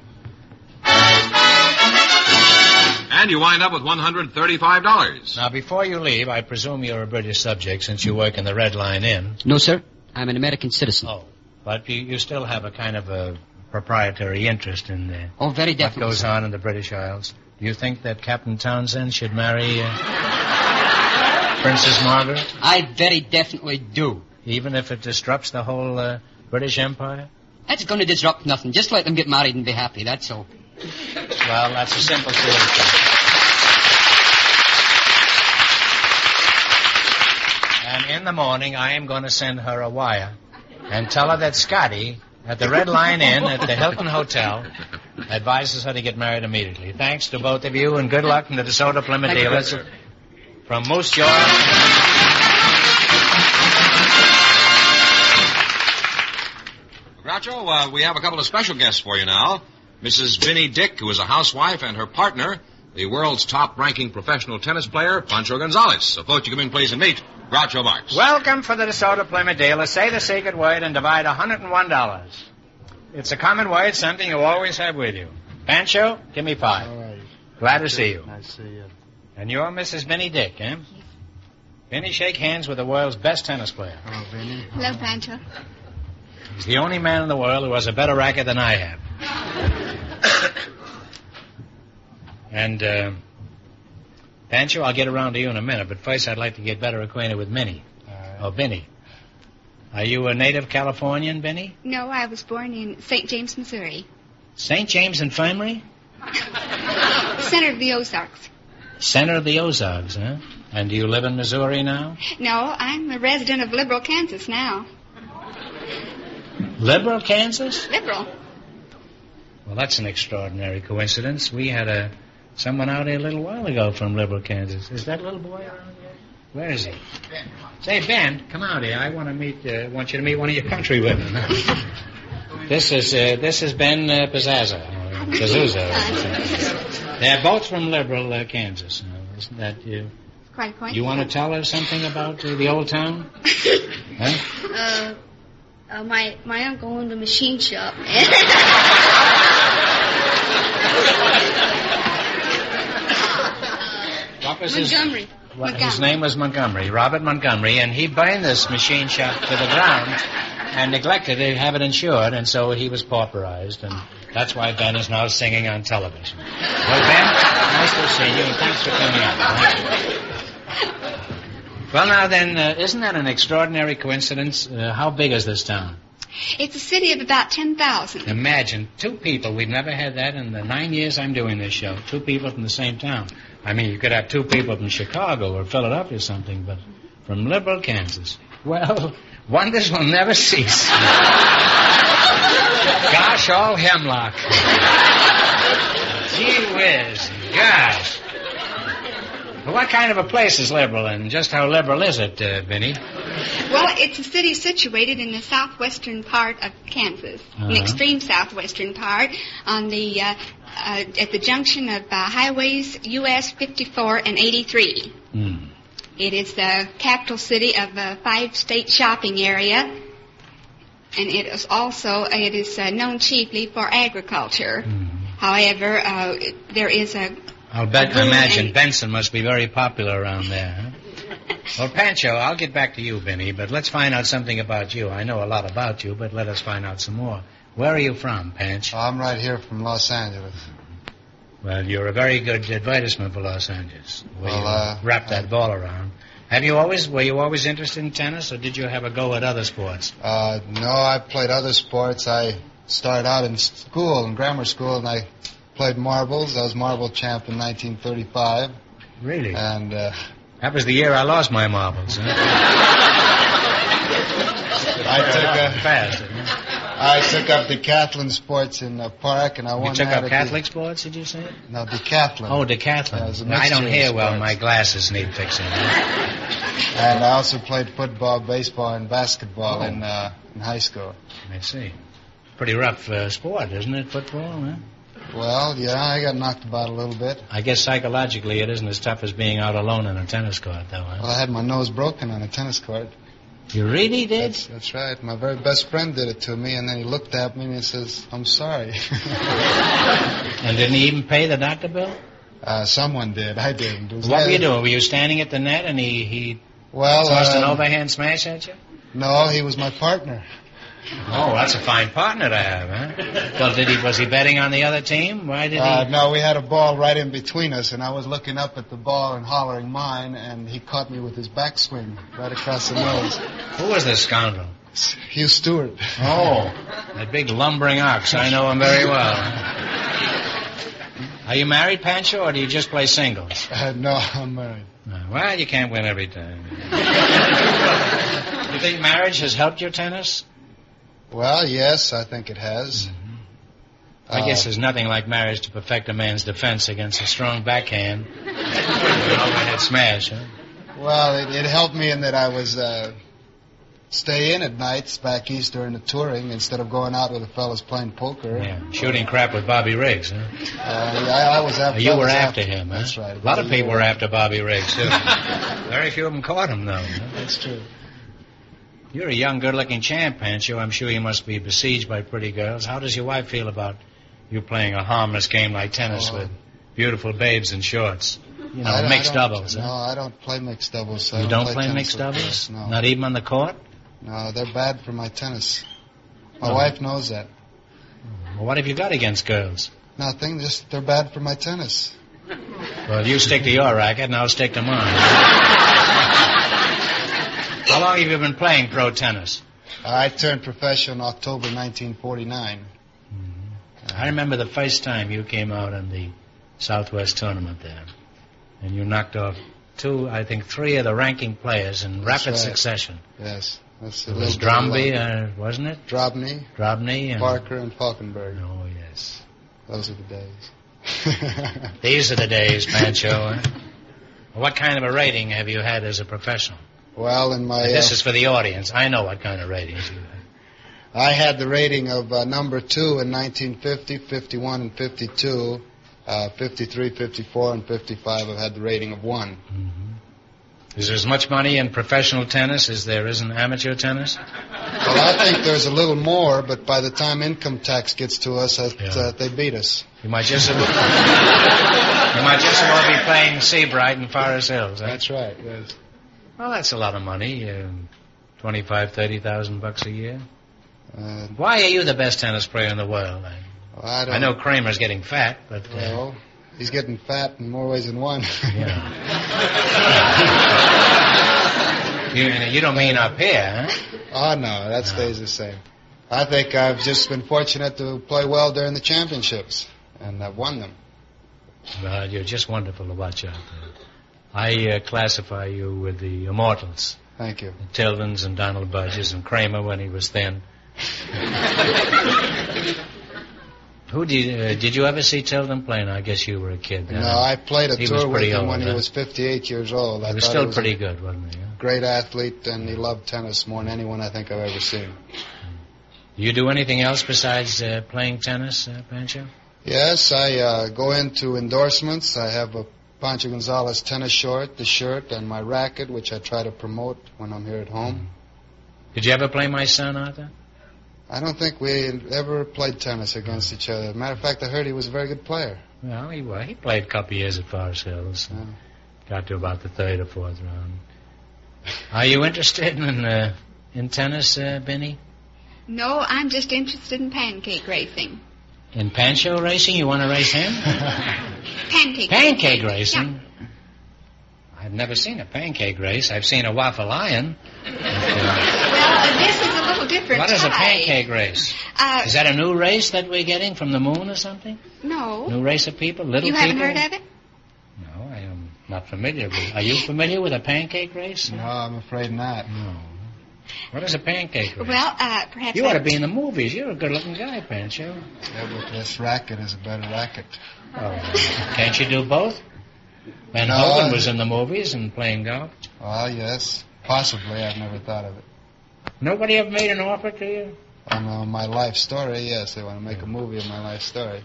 Speaker 1: And you wind up with $135.
Speaker 2: Now, before you leave, I presume you're a British subject since you work in the Red Line Inn.
Speaker 5: No, sir. I'm an American citizen.
Speaker 2: Oh, but you still have a kind of a proprietary interest in
Speaker 5: Oh, very definitely.
Speaker 2: what goes on in the British Isles. Do you think that Captain Townsend should marry Princess Margaret?
Speaker 5: I very definitely do.
Speaker 2: Even if it disrupts the whole British Empire?
Speaker 5: That's going to disrupt nothing. Just let them get married and be happy, that's all.
Speaker 2: Well, that's a simple solution. And in the morning, I am going to send her a wire and tell her that Scotty at the Red Line Inn at the Hilton Hotel advises her to get married immediately. Thanks to both of you, and good luck from the DeSoto Plymouth dealers. From Moose Jaw.
Speaker 1: Groucho, we have a couple of special guests for you now. Mrs. Vinnie Dick, who is a housewife, and her partner, the world's top-ranking professional tennis player, Pancho Gonzalez. So, folks, you come in, please, and meet Groucho Marx.
Speaker 2: Welcome for the DeSoto Plymouth dealer. Say the secret word and divide $101. It's a common word, something you always have with you. Pancho, give me 5.
Speaker 8: All right.
Speaker 2: Glad to see you.
Speaker 8: Nice to see you.
Speaker 2: And you're Mrs. Vinnie Dick, eh? Vinnie, shake hands with the world's best tennis player.
Speaker 8: Hello, Vinny.
Speaker 6: Hello, Pancho.
Speaker 2: He's the only man in the world who has a better racket than I have. And, Pancho, I'll get around to you in a minute, but first I'd like to get better acquainted with Minnie. Oh, Vinnie. Are you a native Californian, Vinnie?
Speaker 9: No, I was born in St. James, Missouri.
Speaker 2: St. James Infirmary?
Speaker 9: Center of the Ozarks.
Speaker 2: Center of the Ozarks, huh? And do you live in Missouri now?
Speaker 9: No, I'm a resident of Liberal, Kansas now.
Speaker 2: Liberal, Kansas?
Speaker 9: Liberal.
Speaker 2: Well, that's an extraordinary coincidence. We had someone out here a little while ago from Liberal, Kansas. Is that little boy around here? Where is he? Say, Ben, come out here. I want you to meet one of your countrywomen. This is Ben Pizzazza. Pizzuzza. They're both from Liberal, Kansas. Isn't that you?
Speaker 9: Quite a point.
Speaker 2: You want to tell us something about the old town? Huh?
Speaker 4: My uncle owned a machine shop.
Speaker 2: What was
Speaker 4: Montgomery.
Speaker 2: His name was Montgomery, Robert Montgomery, and he burned this machine shop to the ground and neglected to have it insured, and so he was pauperized, and that's why Ben is now singing on television. Well, Ben, nice to see you, and thanks for coming out. Well, now then, isn't that an extraordinary coincidence? How big is this town?
Speaker 9: It's a city of about 10,000.
Speaker 2: Imagine, 2 people. We've never had that in the 9 years I'm doing this show. 2 people from the same town. I mean, you could have 2 people from Chicago or Philadelphia or something, but from Liberal, Kansas. Well, wonders will never cease. Gosh, all hemlock. Gee whiz. Gosh. Well, what kind of a place is Liberal, and just how liberal is it, Vinnie?
Speaker 9: Well, it's a city situated in the southwestern part of Kansas, an extreme southwestern part, on the at the junction of highways US 54 and 83. It is the capital city of a 5-state shopping area, and it is also known chiefly for agriculture. However, there is a
Speaker 2: I imagine Benson must be very popular around there, huh? Well, Pancho, I'll get back to you, Vinny, but let's find out something about you. I know a lot about you, but let us find out some more. Where are you from, Pancho?
Speaker 8: I'm right here from Los Angeles.
Speaker 2: Well, you're a very good advertisement for Los Angeles. Wrap that ball around. Were you always interested in tennis, or did you have a go at other sports?
Speaker 8: No, I played other sports. I started out in grammar school, and I played marbles. I was marble champ in 1935.
Speaker 2: Really?
Speaker 8: And
Speaker 2: that was the year I lost my marbles. Huh?
Speaker 8: I took up decathlon sports in the park, and I won.
Speaker 2: You took up Catholic sports, did you say?
Speaker 8: No, decathlon.
Speaker 2: Oh, decathlon. I don't hear well. My glasses need fixing.
Speaker 8: And I also played football, baseball, and basketball in high school.
Speaker 2: I see. Pretty rough sport, isn't it, football? Huh?
Speaker 8: Well, yeah, I got knocked about a little bit.
Speaker 2: I guess psychologically it isn't as tough as being out alone on a tennis court, though, huh?
Speaker 8: Well, I had my nose broken on a tennis court.
Speaker 2: You really did?
Speaker 8: That's right. My very best friend did it to me, and then he looked at me and he says, "I'm sorry."
Speaker 2: And didn't he even pay the doctor bill?
Speaker 8: Someone did. I didn't.
Speaker 2: What were you doing? Were you standing at the net and he tossed an overhand smash at you?
Speaker 8: No, he was my partner.
Speaker 2: Oh, that's a fine partner to have, huh? Well, was he betting on the other team? Why did he?
Speaker 8: No, we had a ball right in between us, and I was looking up at the ball and hollering mine, and he caught me with his backswing right across the nose.
Speaker 2: Who was this scoundrel?
Speaker 8: Hugh Stewart.
Speaker 2: Oh, that big lumbering ox. I know him very well. Are you married, Pancho, or do you just play singles?
Speaker 8: No, I'm married.
Speaker 2: Well, you can't win every time. You think marriage has helped your tennis?
Speaker 8: Well, yes, I think it has.
Speaker 2: Mm-hmm. I guess there's nothing like marriage to perfect a man's defense against a strong backhand. An overhead smash, huh?
Speaker 8: Well, it helped me in that I was stay in at nights back east during the touring instead of going out with the fellas playing poker.
Speaker 2: Yeah, shooting crap with Bobby Riggs, huh?
Speaker 8: I was after.
Speaker 2: You were after him, huh?
Speaker 8: That's right.
Speaker 2: A lot of people were after Bobby Riggs, too. Very few of them caught him, though. Huh?
Speaker 8: That's true.
Speaker 2: You're a young, good-looking champ, Pancho. I'm sure you must be besieged by pretty girls. How does your wife feel about you playing a harmless game like tennis with beautiful babes in shorts? You know, mixed doubles, huh?
Speaker 8: No, I don't play mixed doubles.
Speaker 2: You don't play mixed doubles?
Speaker 8: No.
Speaker 2: Not even on the court?
Speaker 8: No, they're bad for my tennis. My wife knows that.
Speaker 2: Well, what have you got against girls?
Speaker 8: Nothing, just they're bad for my tennis.
Speaker 2: Well, you stick to your racket, and I'll stick to mine. How long have you been playing pro tennis?
Speaker 8: I turned professional in October 1949.
Speaker 2: Mm-hmm. I remember the first time you came out in the Southwest tournament there. And you knocked off three of the ranking players in rapid succession.
Speaker 8: Yes. It
Speaker 2: was Dromby, wasn't it?
Speaker 8: Drobny.
Speaker 2: And
Speaker 8: Parker and Falkenberg.
Speaker 2: Oh, yes.
Speaker 8: Those are the days.
Speaker 2: These are the days, Pancho. What kind of a rating have you had as a professional?
Speaker 8: Well, in my...
Speaker 2: This is for the audience. I know what kind of ratings you had.
Speaker 8: I had the rating of number 2 in 1950, 51, and 52. 53, 54, and 55 have had the rating of 1.
Speaker 2: Mm-hmm. Is there as much money in professional tennis as there is in amateur tennis?
Speaker 8: Well, I think there's a little more, but by the time income tax gets to us, they beat us.
Speaker 2: You might just as well be playing Seabright and Forest Hills. Huh?
Speaker 8: That's right, yes.
Speaker 2: Well, that's a lot of money, $25,000-$30,000 a year. Why are you the best tennis player in the world? I know Kramer's getting fat, but...
Speaker 8: Well, he's getting fat in more ways than one.
Speaker 2: Yeah. You don't mean up here, huh?
Speaker 8: Oh, no, that stays the same. I think I've just been fortunate to play well during the championships, and I've won them.
Speaker 2: Well, you're just wonderful to watch out there. I classify you with the immortals.
Speaker 8: Thank you.
Speaker 2: The Tildens and Donald Budges and Kramer when he was thin. Did you ever see Tilden play? No, I guess you were a kid then.
Speaker 8: No, I played a tour with him when he was 58 years old.
Speaker 2: He was still pretty good, wasn't he?
Speaker 8: Great athlete, and he loved tennis more than anyone I think I've ever seen.
Speaker 2: Do you do anything else besides playing tennis, Pancho?
Speaker 8: Yes, I go into endorsements. I have a Pancho Gonzalez tennis short, the shirt, and my racket, which I try to promote when I'm here at home.
Speaker 2: Did you ever play my son, Arthur?
Speaker 8: I don't think we ever played tennis against each other. Matter of fact, I heard he was a very good player.
Speaker 2: Well, he played a couple of years at Forest Hills. Got to about the third or fourth round. Are you interested in tennis, Benny?
Speaker 9: No, I'm just interested in pancake racing.
Speaker 2: In Pancho racing? You want to race him?
Speaker 9: Pancake
Speaker 2: racing?
Speaker 9: Yeah.
Speaker 2: I've never seen a pancake race. I've seen a waffle iron.
Speaker 9: Well, this is a little different.
Speaker 2: What is a pancake race? Is that a new race that we're getting from the moon or something?
Speaker 9: No.
Speaker 2: New race of people? Little
Speaker 9: you
Speaker 2: people?
Speaker 9: You haven't heard of it?
Speaker 2: No, I am not familiar with it. Are you familiar with a pancake race?
Speaker 8: No, I'm afraid not.
Speaker 2: No. What is a pancake race?
Speaker 9: Well, perhaps...
Speaker 2: You ought to be in the movies. You're a good-looking guy, Pancho.
Speaker 8: Yeah, but this racket is a better racket.
Speaker 2: Oh, can't you do both? Ben Hogan was in the movies and playing golf.
Speaker 8: Oh, yes. Possibly. I've never thought of it.
Speaker 2: Nobody ever made an offer to you?
Speaker 8: On my life story, yes. They want to make a movie of my life story.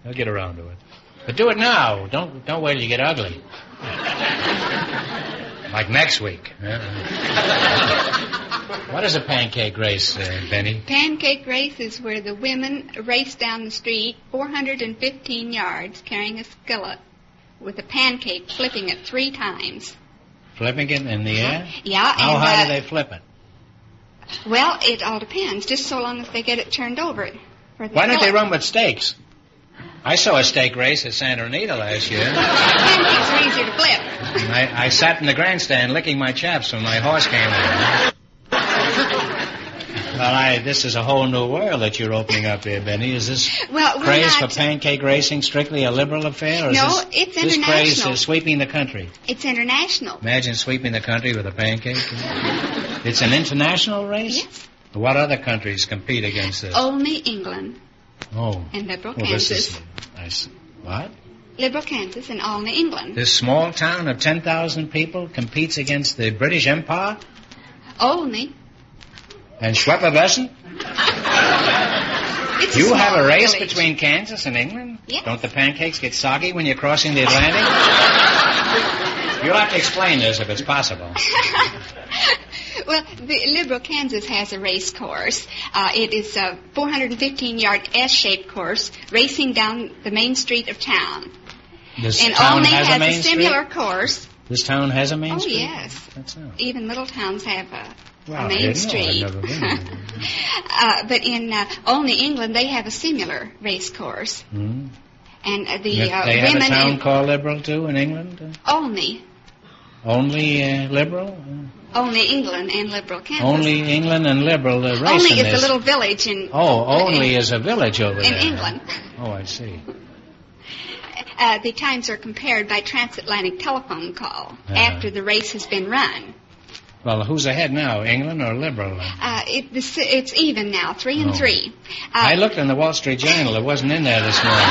Speaker 2: I'll get around to it. But do it now. Don't wait till you get ugly. Like next week. What is a pancake race, Benny?
Speaker 9: Pancake race is where the women race down the street 415 yards carrying a skillet with a pancake, flipping it 3 times.
Speaker 2: Flipping it in the air?
Speaker 9: Yeah.
Speaker 2: How high do they flip it?
Speaker 9: Well, it all depends, just so long as they get it turned over.
Speaker 2: Why don't they run with stakes? I saw a stake race at Santa Anita last year.
Speaker 9: Pancakes are easier to flip.
Speaker 2: I sat in the grandstand licking my chaps when my horse came in. Well, this is a whole new world that you're opening up here, Benny. Is this craze for pancake racing strictly a liberal affair? Or
Speaker 9: no,
Speaker 2: is
Speaker 9: it's
Speaker 2: this
Speaker 9: international.
Speaker 2: Craze sweeping the country?
Speaker 9: It's international.
Speaker 2: Imagine sweeping the country with a pancake. It's an international race?
Speaker 9: Yes.
Speaker 2: What other countries compete against this?
Speaker 9: Only England.
Speaker 2: Oh.
Speaker 9: And liberal Kansas.
Speaker 2: What?
Speaker 9: Liberal Kansas and only England.
Speaker 2: This small town of 10,000 people competes against the British Empire?
Speaker 9: Only.
Speaker 2: And Schwepperwessen? You have a race between Kansas and England?
Speaker 9: Yes.
Speaker 2: Don't the pancakes get soggy when you're crossing the Atlantic? You'll have to explain this if it's possible.
Speaker 9: Well, the Liberal Kansas has a race course. It is a 415-yard S-shaped course racing down the main street of town.
Speaker 2: This
Speaker 9: and
Speaker 2: town
Speaker 9: only
Speaker 2: has a main
Speaker 9: similar
Speaker 2: street?
Speaker 9: course.
Speaker 2: This town has a main street?
Speaker 9: Oh, yes.
Speaker 2: That's all.
Speaker 9: Even little towns have a
Speaker 2: I
Speaker 9: main street.
Speaker 2: I've never been.
Speaker 9: But in only England, they have a similar race course.
Speaker 2: Mm.
Speaker 9: And
Speaker 2: they have
Speaker 9: women
Speaker 2: a town called Liberal, too, in England?
Speaker 9: Only.
Speaker 2: Only Liberal?
Speaker 9: Only England and Liberal Kansas.
Speaker 2: Only England and Liberal race
Speaker 9: Only
Speaker 2: in
Speaker 9: is
Speaker 2: this.
Speaker 9: a little village in...
Speaker 2: only is a village over there.
Speaker 9: In England.
Speaker 2: Oh, I see.
Speaker 9: The times are compared by transatlantic telephone call after the race has been run.
Speaker 2: Well, who's ahead now, England or Liberal?
Speaker 9: It's even now, 3-3.
Speaker 2: I looked in the Wall Street Journal. It wasn't in there this morning.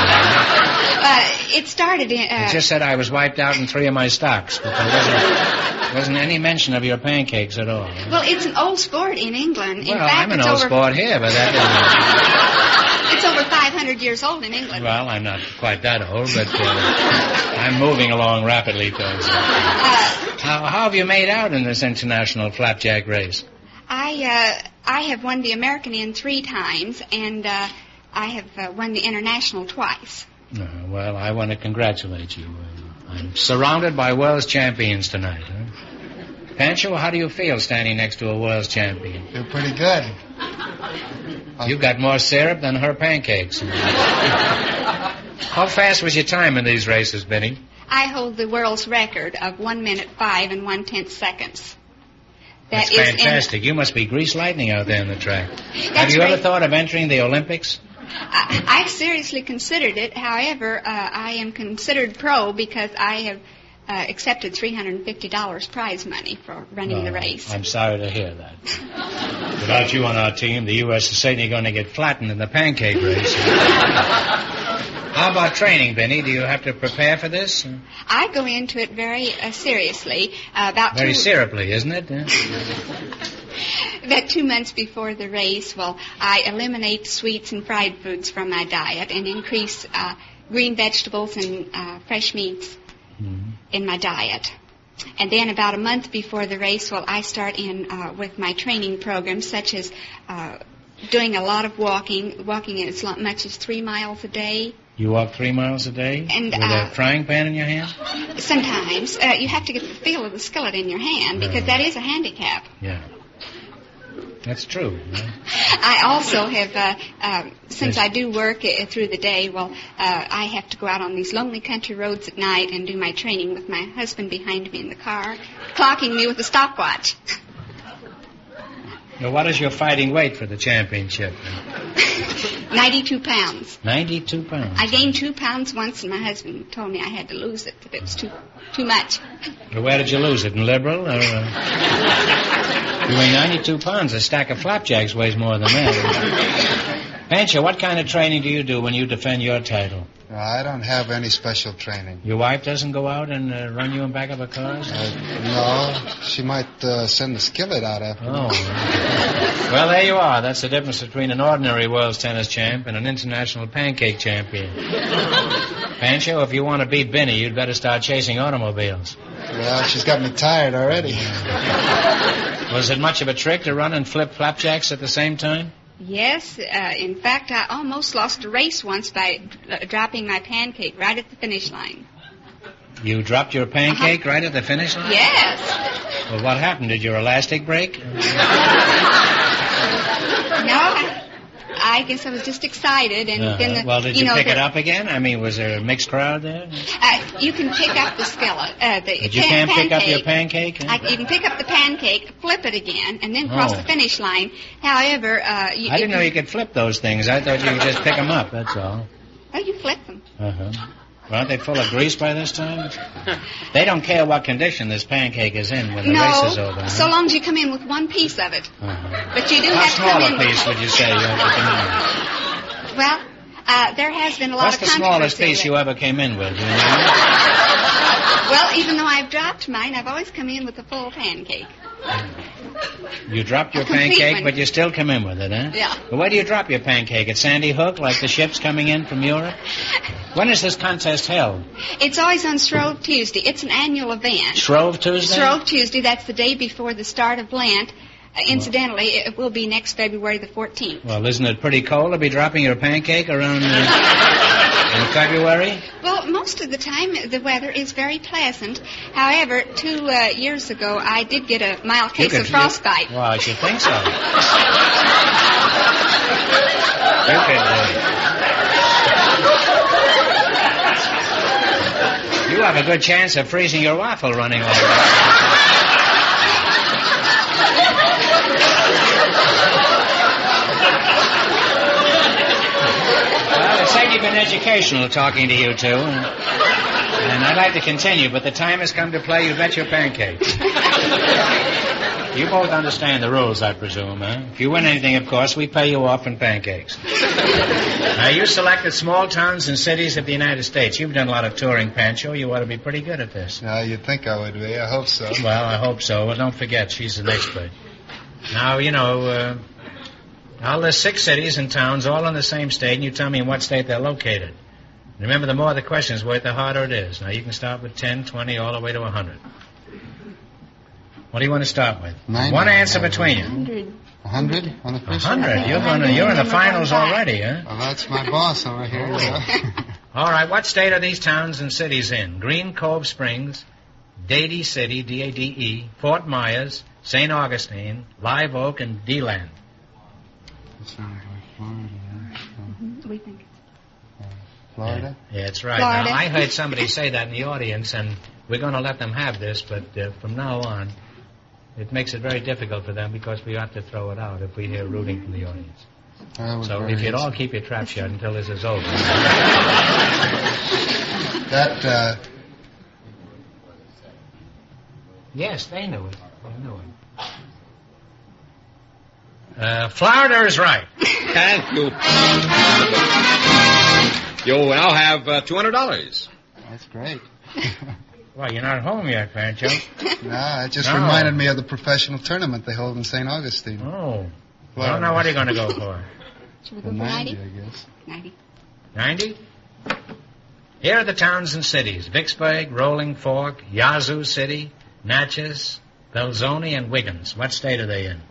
Speaker 9: It started in...
Speaker 2: it just said I was wiped out in 3 of my stocks, but there wasn't any mention of your pancakes at all.
Speaker 9: Well, it's an old sport in England.
Speaker 2: Well,
Speaker 9: in fact,
Speaker 2: I'm an old sport here, but that
Speaker 9: it's over 500 years old in England.
Speaker 2: Well, I'm not quite that old, but I'm moving along rapidly towards it. How have you made out in this international flapjack race?
Speaker 9: I have won the American in 3 times, and I have won the international twice.
Speaker 2: Well, I want to congratulate you. I'm surrounded by world's champions tonight. Huh? Pancho, how do you feel standing next to a world's champion?
Speaker 8: Feel pretty good.
Speaker 2: You've got more syrup than her pancakes. How fast was your time in these races, Benny?
Speaker 9: I hold the world's record of 1 minute 5 1/10 seconds.
Speaker 2: That's fantastic. You must be grease lightning out there in the track. Have you ever thought of entering the Olympics?
Speaker 9: I've seriously considered it. However, I am considered pro because I have accepted $350 prize money for running the race.
Speaker 2: I'm sorry to hear that. Without you on our team, the U.S. is certainly going to get flattened in the pancake race. How about training, Benny? Do you have to prepare for this?
Speaker 9: I go into it very seriously.
Speaker 2: Very syruply, isn't it?
Speaker 9: About 2 months before the race, I eliminate sweets and fried foods from my diet and increase green vegetables and fresh meats in my diet. And then about a month before the race, I start in with my training programs, such as doing a lot of walking as much as 3 miles a day.
Speaker 2: You walk 3 miles a day
Speaker 9: And,
Speaker 2: with a frying pan in your hand?
Speaker 9: Sometimes. You have to get the feel of the skillet in your hand because that is a handicap.
Speaker 2: Yeah. That's true. Yeah.
Speaker 9: I also have, since I do work through the day, I have to go out on these lonely country roads at night and do my training with my husband behind me in the car, clocking me with a stopwatch.
Speaker 2: Now, what is your fighting weight for the championship?
Speaker 9: 92 pounds.
Speaker 2: 92 pounds.
Speaker 9: I gained 2 pounds once, and my husband told me I had to lose it, that it was too much.
Speaker 2: Well, where did you lose it? In Liberal? Or, you weigh 92 pounds. A stack of flapjacks weighs more than that. Pancho, what kind of training do you do when you defend your title?
Speaker 8: I don't have any special training.
Speaker 2: Your wife doesn't go out and run you in back of a car?
Speaker 8: No, she might send the skillet out after me.
Speaker 2: Oh. Well, there you are. That's the difference between an ordinary world's tennis champ and an international pancake champion. Pancho, if you want to beat Vinnie, you'd better start chasing automobiles.
Speaker 8: Well, she's got me tired already.
Speaker 2: Was it much of a trick to run and flip flapjacks at the same time?
Speaker 9: Yes. In fact, I almost lost a race once by dropping my pancake right at the finish line.
Speaker 2: You dropped your pancake right at the finish line?
Speaker 9: Yes.
Speaker 2: Well, what happened? Did your elastic break?
Speaker 9: No, I guess I was just excited. And then
Speaker 2: well, did you pick it up again? I mean, was there a mixed crowd there?
Speaker 9: You can pick up the skillet.
Speaker 2: But you can't pick up your pancake? Huh?
Speaker 9: You can pick up the pancake, flip it again, and then cross the finish line. However,
Speaker 2: I didn't know you could flip those things. I thought you could just pick them up, that's all.
Speaker 9: Oh, you flip them.
Speaker 2: Uh-huh. Well, aren't they full of grease by this time? They don't care what condition this pancake is in when the race is over.
Speaker 9: So long as you come in with one piece of it.
Speaker 2: Uh-huh.
Speaker 9: But you do
Speaker 2: How
Speaker 9: have to come in.
Speaker 2: small a piece would you say you have to come in?
Speaker 9: Well, there has been a lot
Speaker 2: What's
Speaker 9: of
Speaker 2: the
Speaker 9: controversy.
Speaker 2: smallest piece you ever came in with? Do you know?
Speaker 9: Well, even though I've dropped mine, I've always come in with a full pancake.
Speaker 2: You dropped your
Speaker 9: complete
Speaker 2: pancake,
Speaker 9: one.
Speaker 2: but you still come in with it, huh?
Speaker 9: Yeah.
Speaker 2: Well, where do you drop your pancake? At Sandy Hook, like the ships coming in from Europe? When is this contest held?
Speaker 9: It's always on Shrove Tuesday. It's an annual event.
Speaker 2: Shrove Tuesday?
Speaker 9: Shrove Tuesday, that's the day before the start of Lent. Incidentally, it will be next February the 14th.
Speaker 2: Well, isn't it pretty cold to be dropping your pancake around in February?
Speaker 9: Well, most of the time, the weather is very pleasant. However, 2 years ago, I did get a mild case of frostbite.
Speaker 2: Well, I should think so. You have a good chance of freezing your waffle running all right. Well, it's certainly been educational talking to you two, and I'd like to continue, but the time has come to play You Bet Your Pancakes. You both understand the rules, I presume, huh? If you win anything, of course, we pay you off in pancakes. Now, you selected small towns and cities of the United States. You've done a lot of touring, Pancho. You ought to be pretty good at this.
Speaker 8: You'd think I would be. I hope so.
Speaker 2: Well, I hope so. Well, don't forget, she's an expert. Now, I'll list 6 cities and towns all in the same state, and you tell me in what state they're located. Remember, the more the questions worth, the harder it is. Now, you can start with 10, 20, all the way to 100. What do you want to start with?
Speaker 8: 90.
Speaker 2: One answer between you.
Speaker 8: 100 on the first
Speaker 2: 100? You're in the finals already, huh?
Speaker 8: Well, that's my boss over here.
Speaker 2: All right, what state are these towns and cities in? Green Cove Springs, Dade City, D-A-D-E, Fort Myers, St. Augustine, Live Oak, and D-Land.
Speaker 8: Sounds like Florida.
Speaker 9: We think.
Speaker 8: Florida?
Speaker 2: Yeah, that's right.
Speaker 9: Florida.
Speaker 2: Now, I heard somebody say that in the audience, and we're going to let them have this, but from now on, it makes it very difficult for them because we have to throw it out if we hear rooting from the audience. So if you'd all keep your trap shut until this is over. Yes, they knew it. Florida is right.
Speaker 1: Thank you. You now have $200.
Speaker 8: That's great.
Speaker 2: Well, you're not home yet, Pancho.
Speaker 8: No, it just reminded me of the professional tournament they hold in St. Augustine.
Speaker 2: Oh. Well, now what are you going to go for?
Speaker 9: Should we go for 90?
Speaker 8: I guess.
Speaker 9: 90.
Speaker 2: 90? Here are the towns and cities. Vicksburg, Rolling Fork, Yazoo City, Natchez, Belzoni, and Wiggins. What state are they in?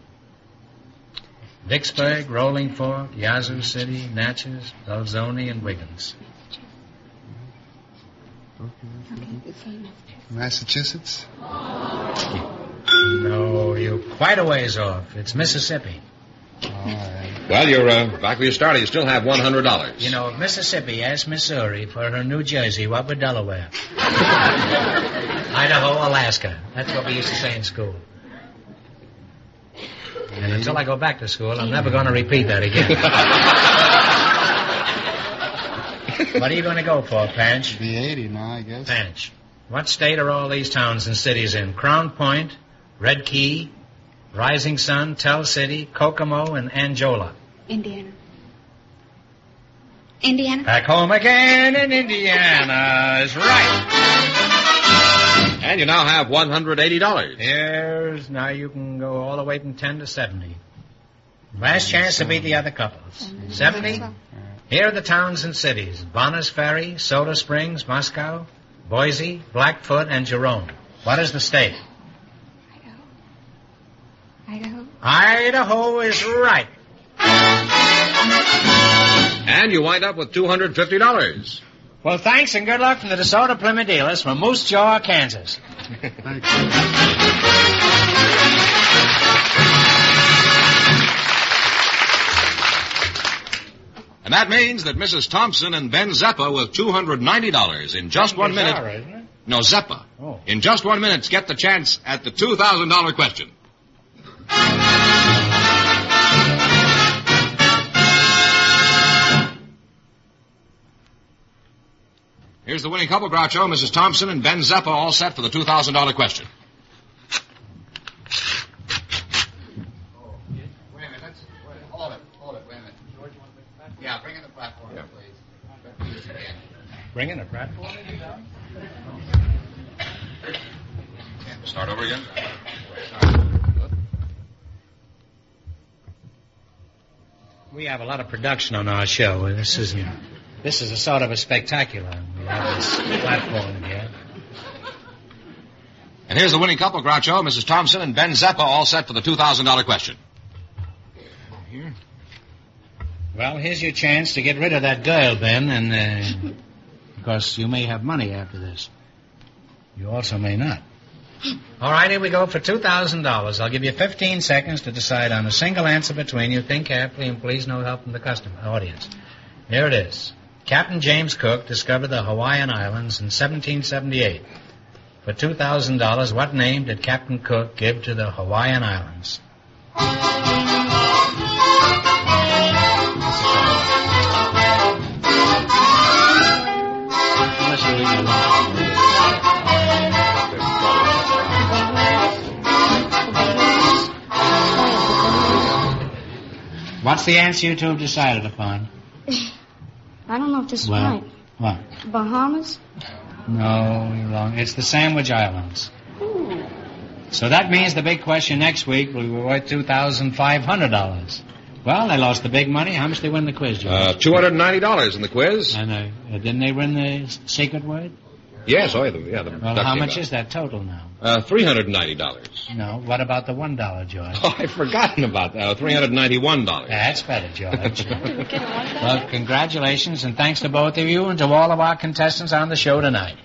Speaker 2: Vicksburg, Rolling Fork, Yazoo City, Natchez, Belzoni, and Wiggins.
Speaker 8: Massachusetts?
Speaker 2: No, you're quite a ways off. It's Mississippi.
Speaker 8: All right.
Speaker 1: Well, you're back where you started. You still have $100.
Speaker 2: You know, if Mississippi asked Missouri for her New Jersey, what would Delaware? Idaho, Alaska. That's what we used to say in school. And until I go back to school, I'm never going to repeat that again. What are you going to go for, Panch?
Speaker 8: Be 80 now, I guess.
Speaker 2: Panch, what state are all these towns and cities in? Crown Point, Red Key, Rising Sun, Tell City, Kokomo, and Angola.
Speaker 9: Indiana. Indiana?
Speaker 2: Back home again in Indiana is right.
Speaker 1: And you now have $180.
Speaker 2: Here's, now you can go all the way from 10 to 70. Last chance to beat the other couples. 70? Here are the towns and cities. Bonners Ferry, Soda Springs, Moscow, Boise, Blackfoot, and Jerome. What is the state?
Speaker 9: Idaho.
Speaker 2: Idaho is right.
Speaker 1: And you wind up with $250.
Speaker 2: Well, thanks and good luck from the DeSoto Plymouth dealers from Moose Jaw, Kansas.
Speaker 1: And that means that Mrs. Thompson and Ben Zeppa with $290 in just 1 minute.
Speaker 2: Zara, isn't it?
Speaker 1: No, Zeppa.
Speaker 2: Oh.
Speaker 1: In just 1 minute, get the chance at the $2,000 question. Here's the winning couple, Groucho, Mrs. Thompson and Ben Zeppa, all set for the $2,000 question.
Speaker 8: Wait a minute. Hold it. Wait a minute. George, you want to bring the platform? Yeah, bring in the platform, please.
Speaker 2: Bring in a platform?
Speaker 1: Start over again.
Speaker 2: We have a lot of production on our show. This is a sort of a spectacular. We have this platform here.
Speaker 1: And here's the winning couple, Groucho, Mrs. Thompson and Ben Zeppa, all set for the $2,000 question.
Speaker 2: Here. Well, here's your chance to get rid of that girl, Ben, and because you may have money after this. You also may not. All right, here we go for $2,000. I'll give you 15 seconds to decide on a single answer between you. Think carefully, and please no help from the audience. Here it is. Captain James Cook discovered the Hawaiian Islands in 1778. For $2,000, what name did Captain Cook give to the Hawaiian Islands? What's the answer you two have decided upon?
Speaker 4: I don't know if this is
Speaker 2: Well,
Speaker 4: right.
Speaker 2: what?
Speaker 4: Bahamas?
Speaker 2: No, you're wrong. It's the Sandwich Islands.
Speaker 4: Ooh.
Speaker 2: So that means the big question next week will be worth $2,500. Well, they lost the big money. How much did they win the quiz, George?
Speaker 1: $290 in the quiz.
Speaker 2: And didn't they win the secret word?
Speaker 1: Yes, the
Speaker 2: Well, how much is that total now?
Speaker 1: $390.
Speaker 2: No, what about the $1, George?
Speaker 1: Oh, I've forgotten about that. $391.
Speaker 2: That's better, George. Well, congratulations, and thanks to both of you and to all of our contestants on the show tonight.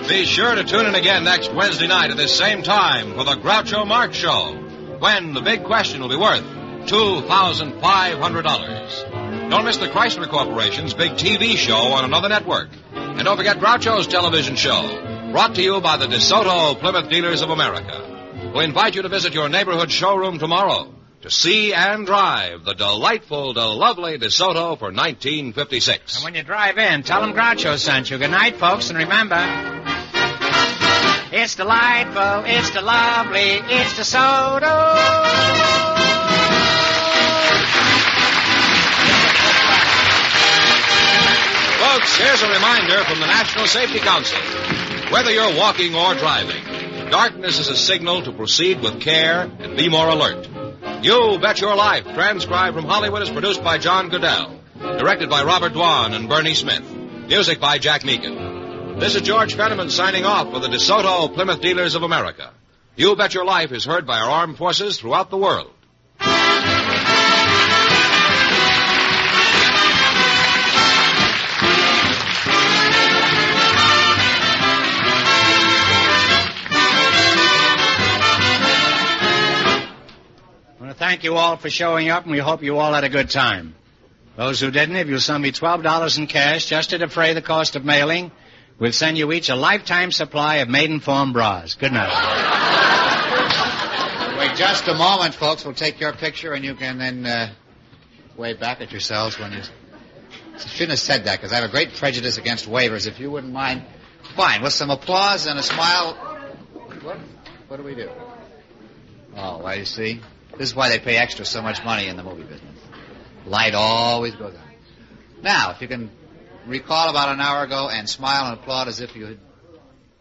Speaker 1: Be sure to tune in again next Wednesday night at this same time for the Groucho Marx Show, when the big question will be worth $2,500. Don't miss the Chrysler Corporation's big TV show on another network. And don't forget Groucho's television show, brought to you by the DeSoto Plymouth Dealers of America, who invite you to visit your neighborhood showroom tomorrow to see and drive the delightful, lovely DeSoto for 1956.
Speaker 2: And when you drive in, tell them Groucho sent you. Good night, folks, and remember, it's delightful, it's the lovely, it's DeSoto.
Speaker 1: Folks, here's a reminder from the National Safety Council. Whether you're walking or driving, darkness is a signal to proceed with care and be more alert. You Bet Your Life, transcribed from Hollywood, is produced by John Goodell. Directed by Robert Dwan and Bernie Smith. Music by Jack Meakin. This is George Fenneman signing off for the DeSoto Plymouth Dealers of America. You Bet Your Life is heard by our armed forces throughout the world.
Speaker 2: I want to thank you all for showing up, and we hope you all had a good time. Those who didn't, if you'll send me $12 in cash just to defray the cost of mailing, we'll send you each a lifetime supply of Maidenform bras. Good night.
Speaker 10: Wait just a moment, folks. We'll take your picture, and you can then wave back at yourselves when you... I shouldn't have said that, because I have a great prejudice against wavers. If you wouldn't mind. Fine, with some applause and a smile. What do we do? Oh, well, you see? This is why they pay extra so much money in the movie business. Light always goes on. Now, if you can recall about an hour ago and smile and applaud as if you had...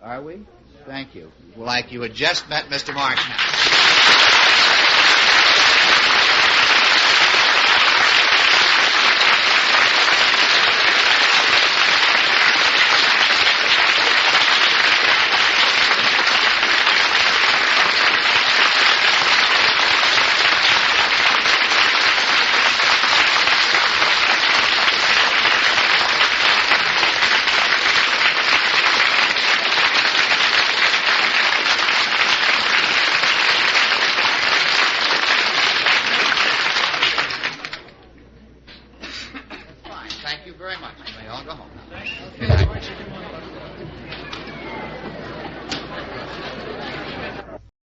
Speaker 10: Are we? Thank you. Like you had just met Mr. Marx. Thank you very much. You may all go home now.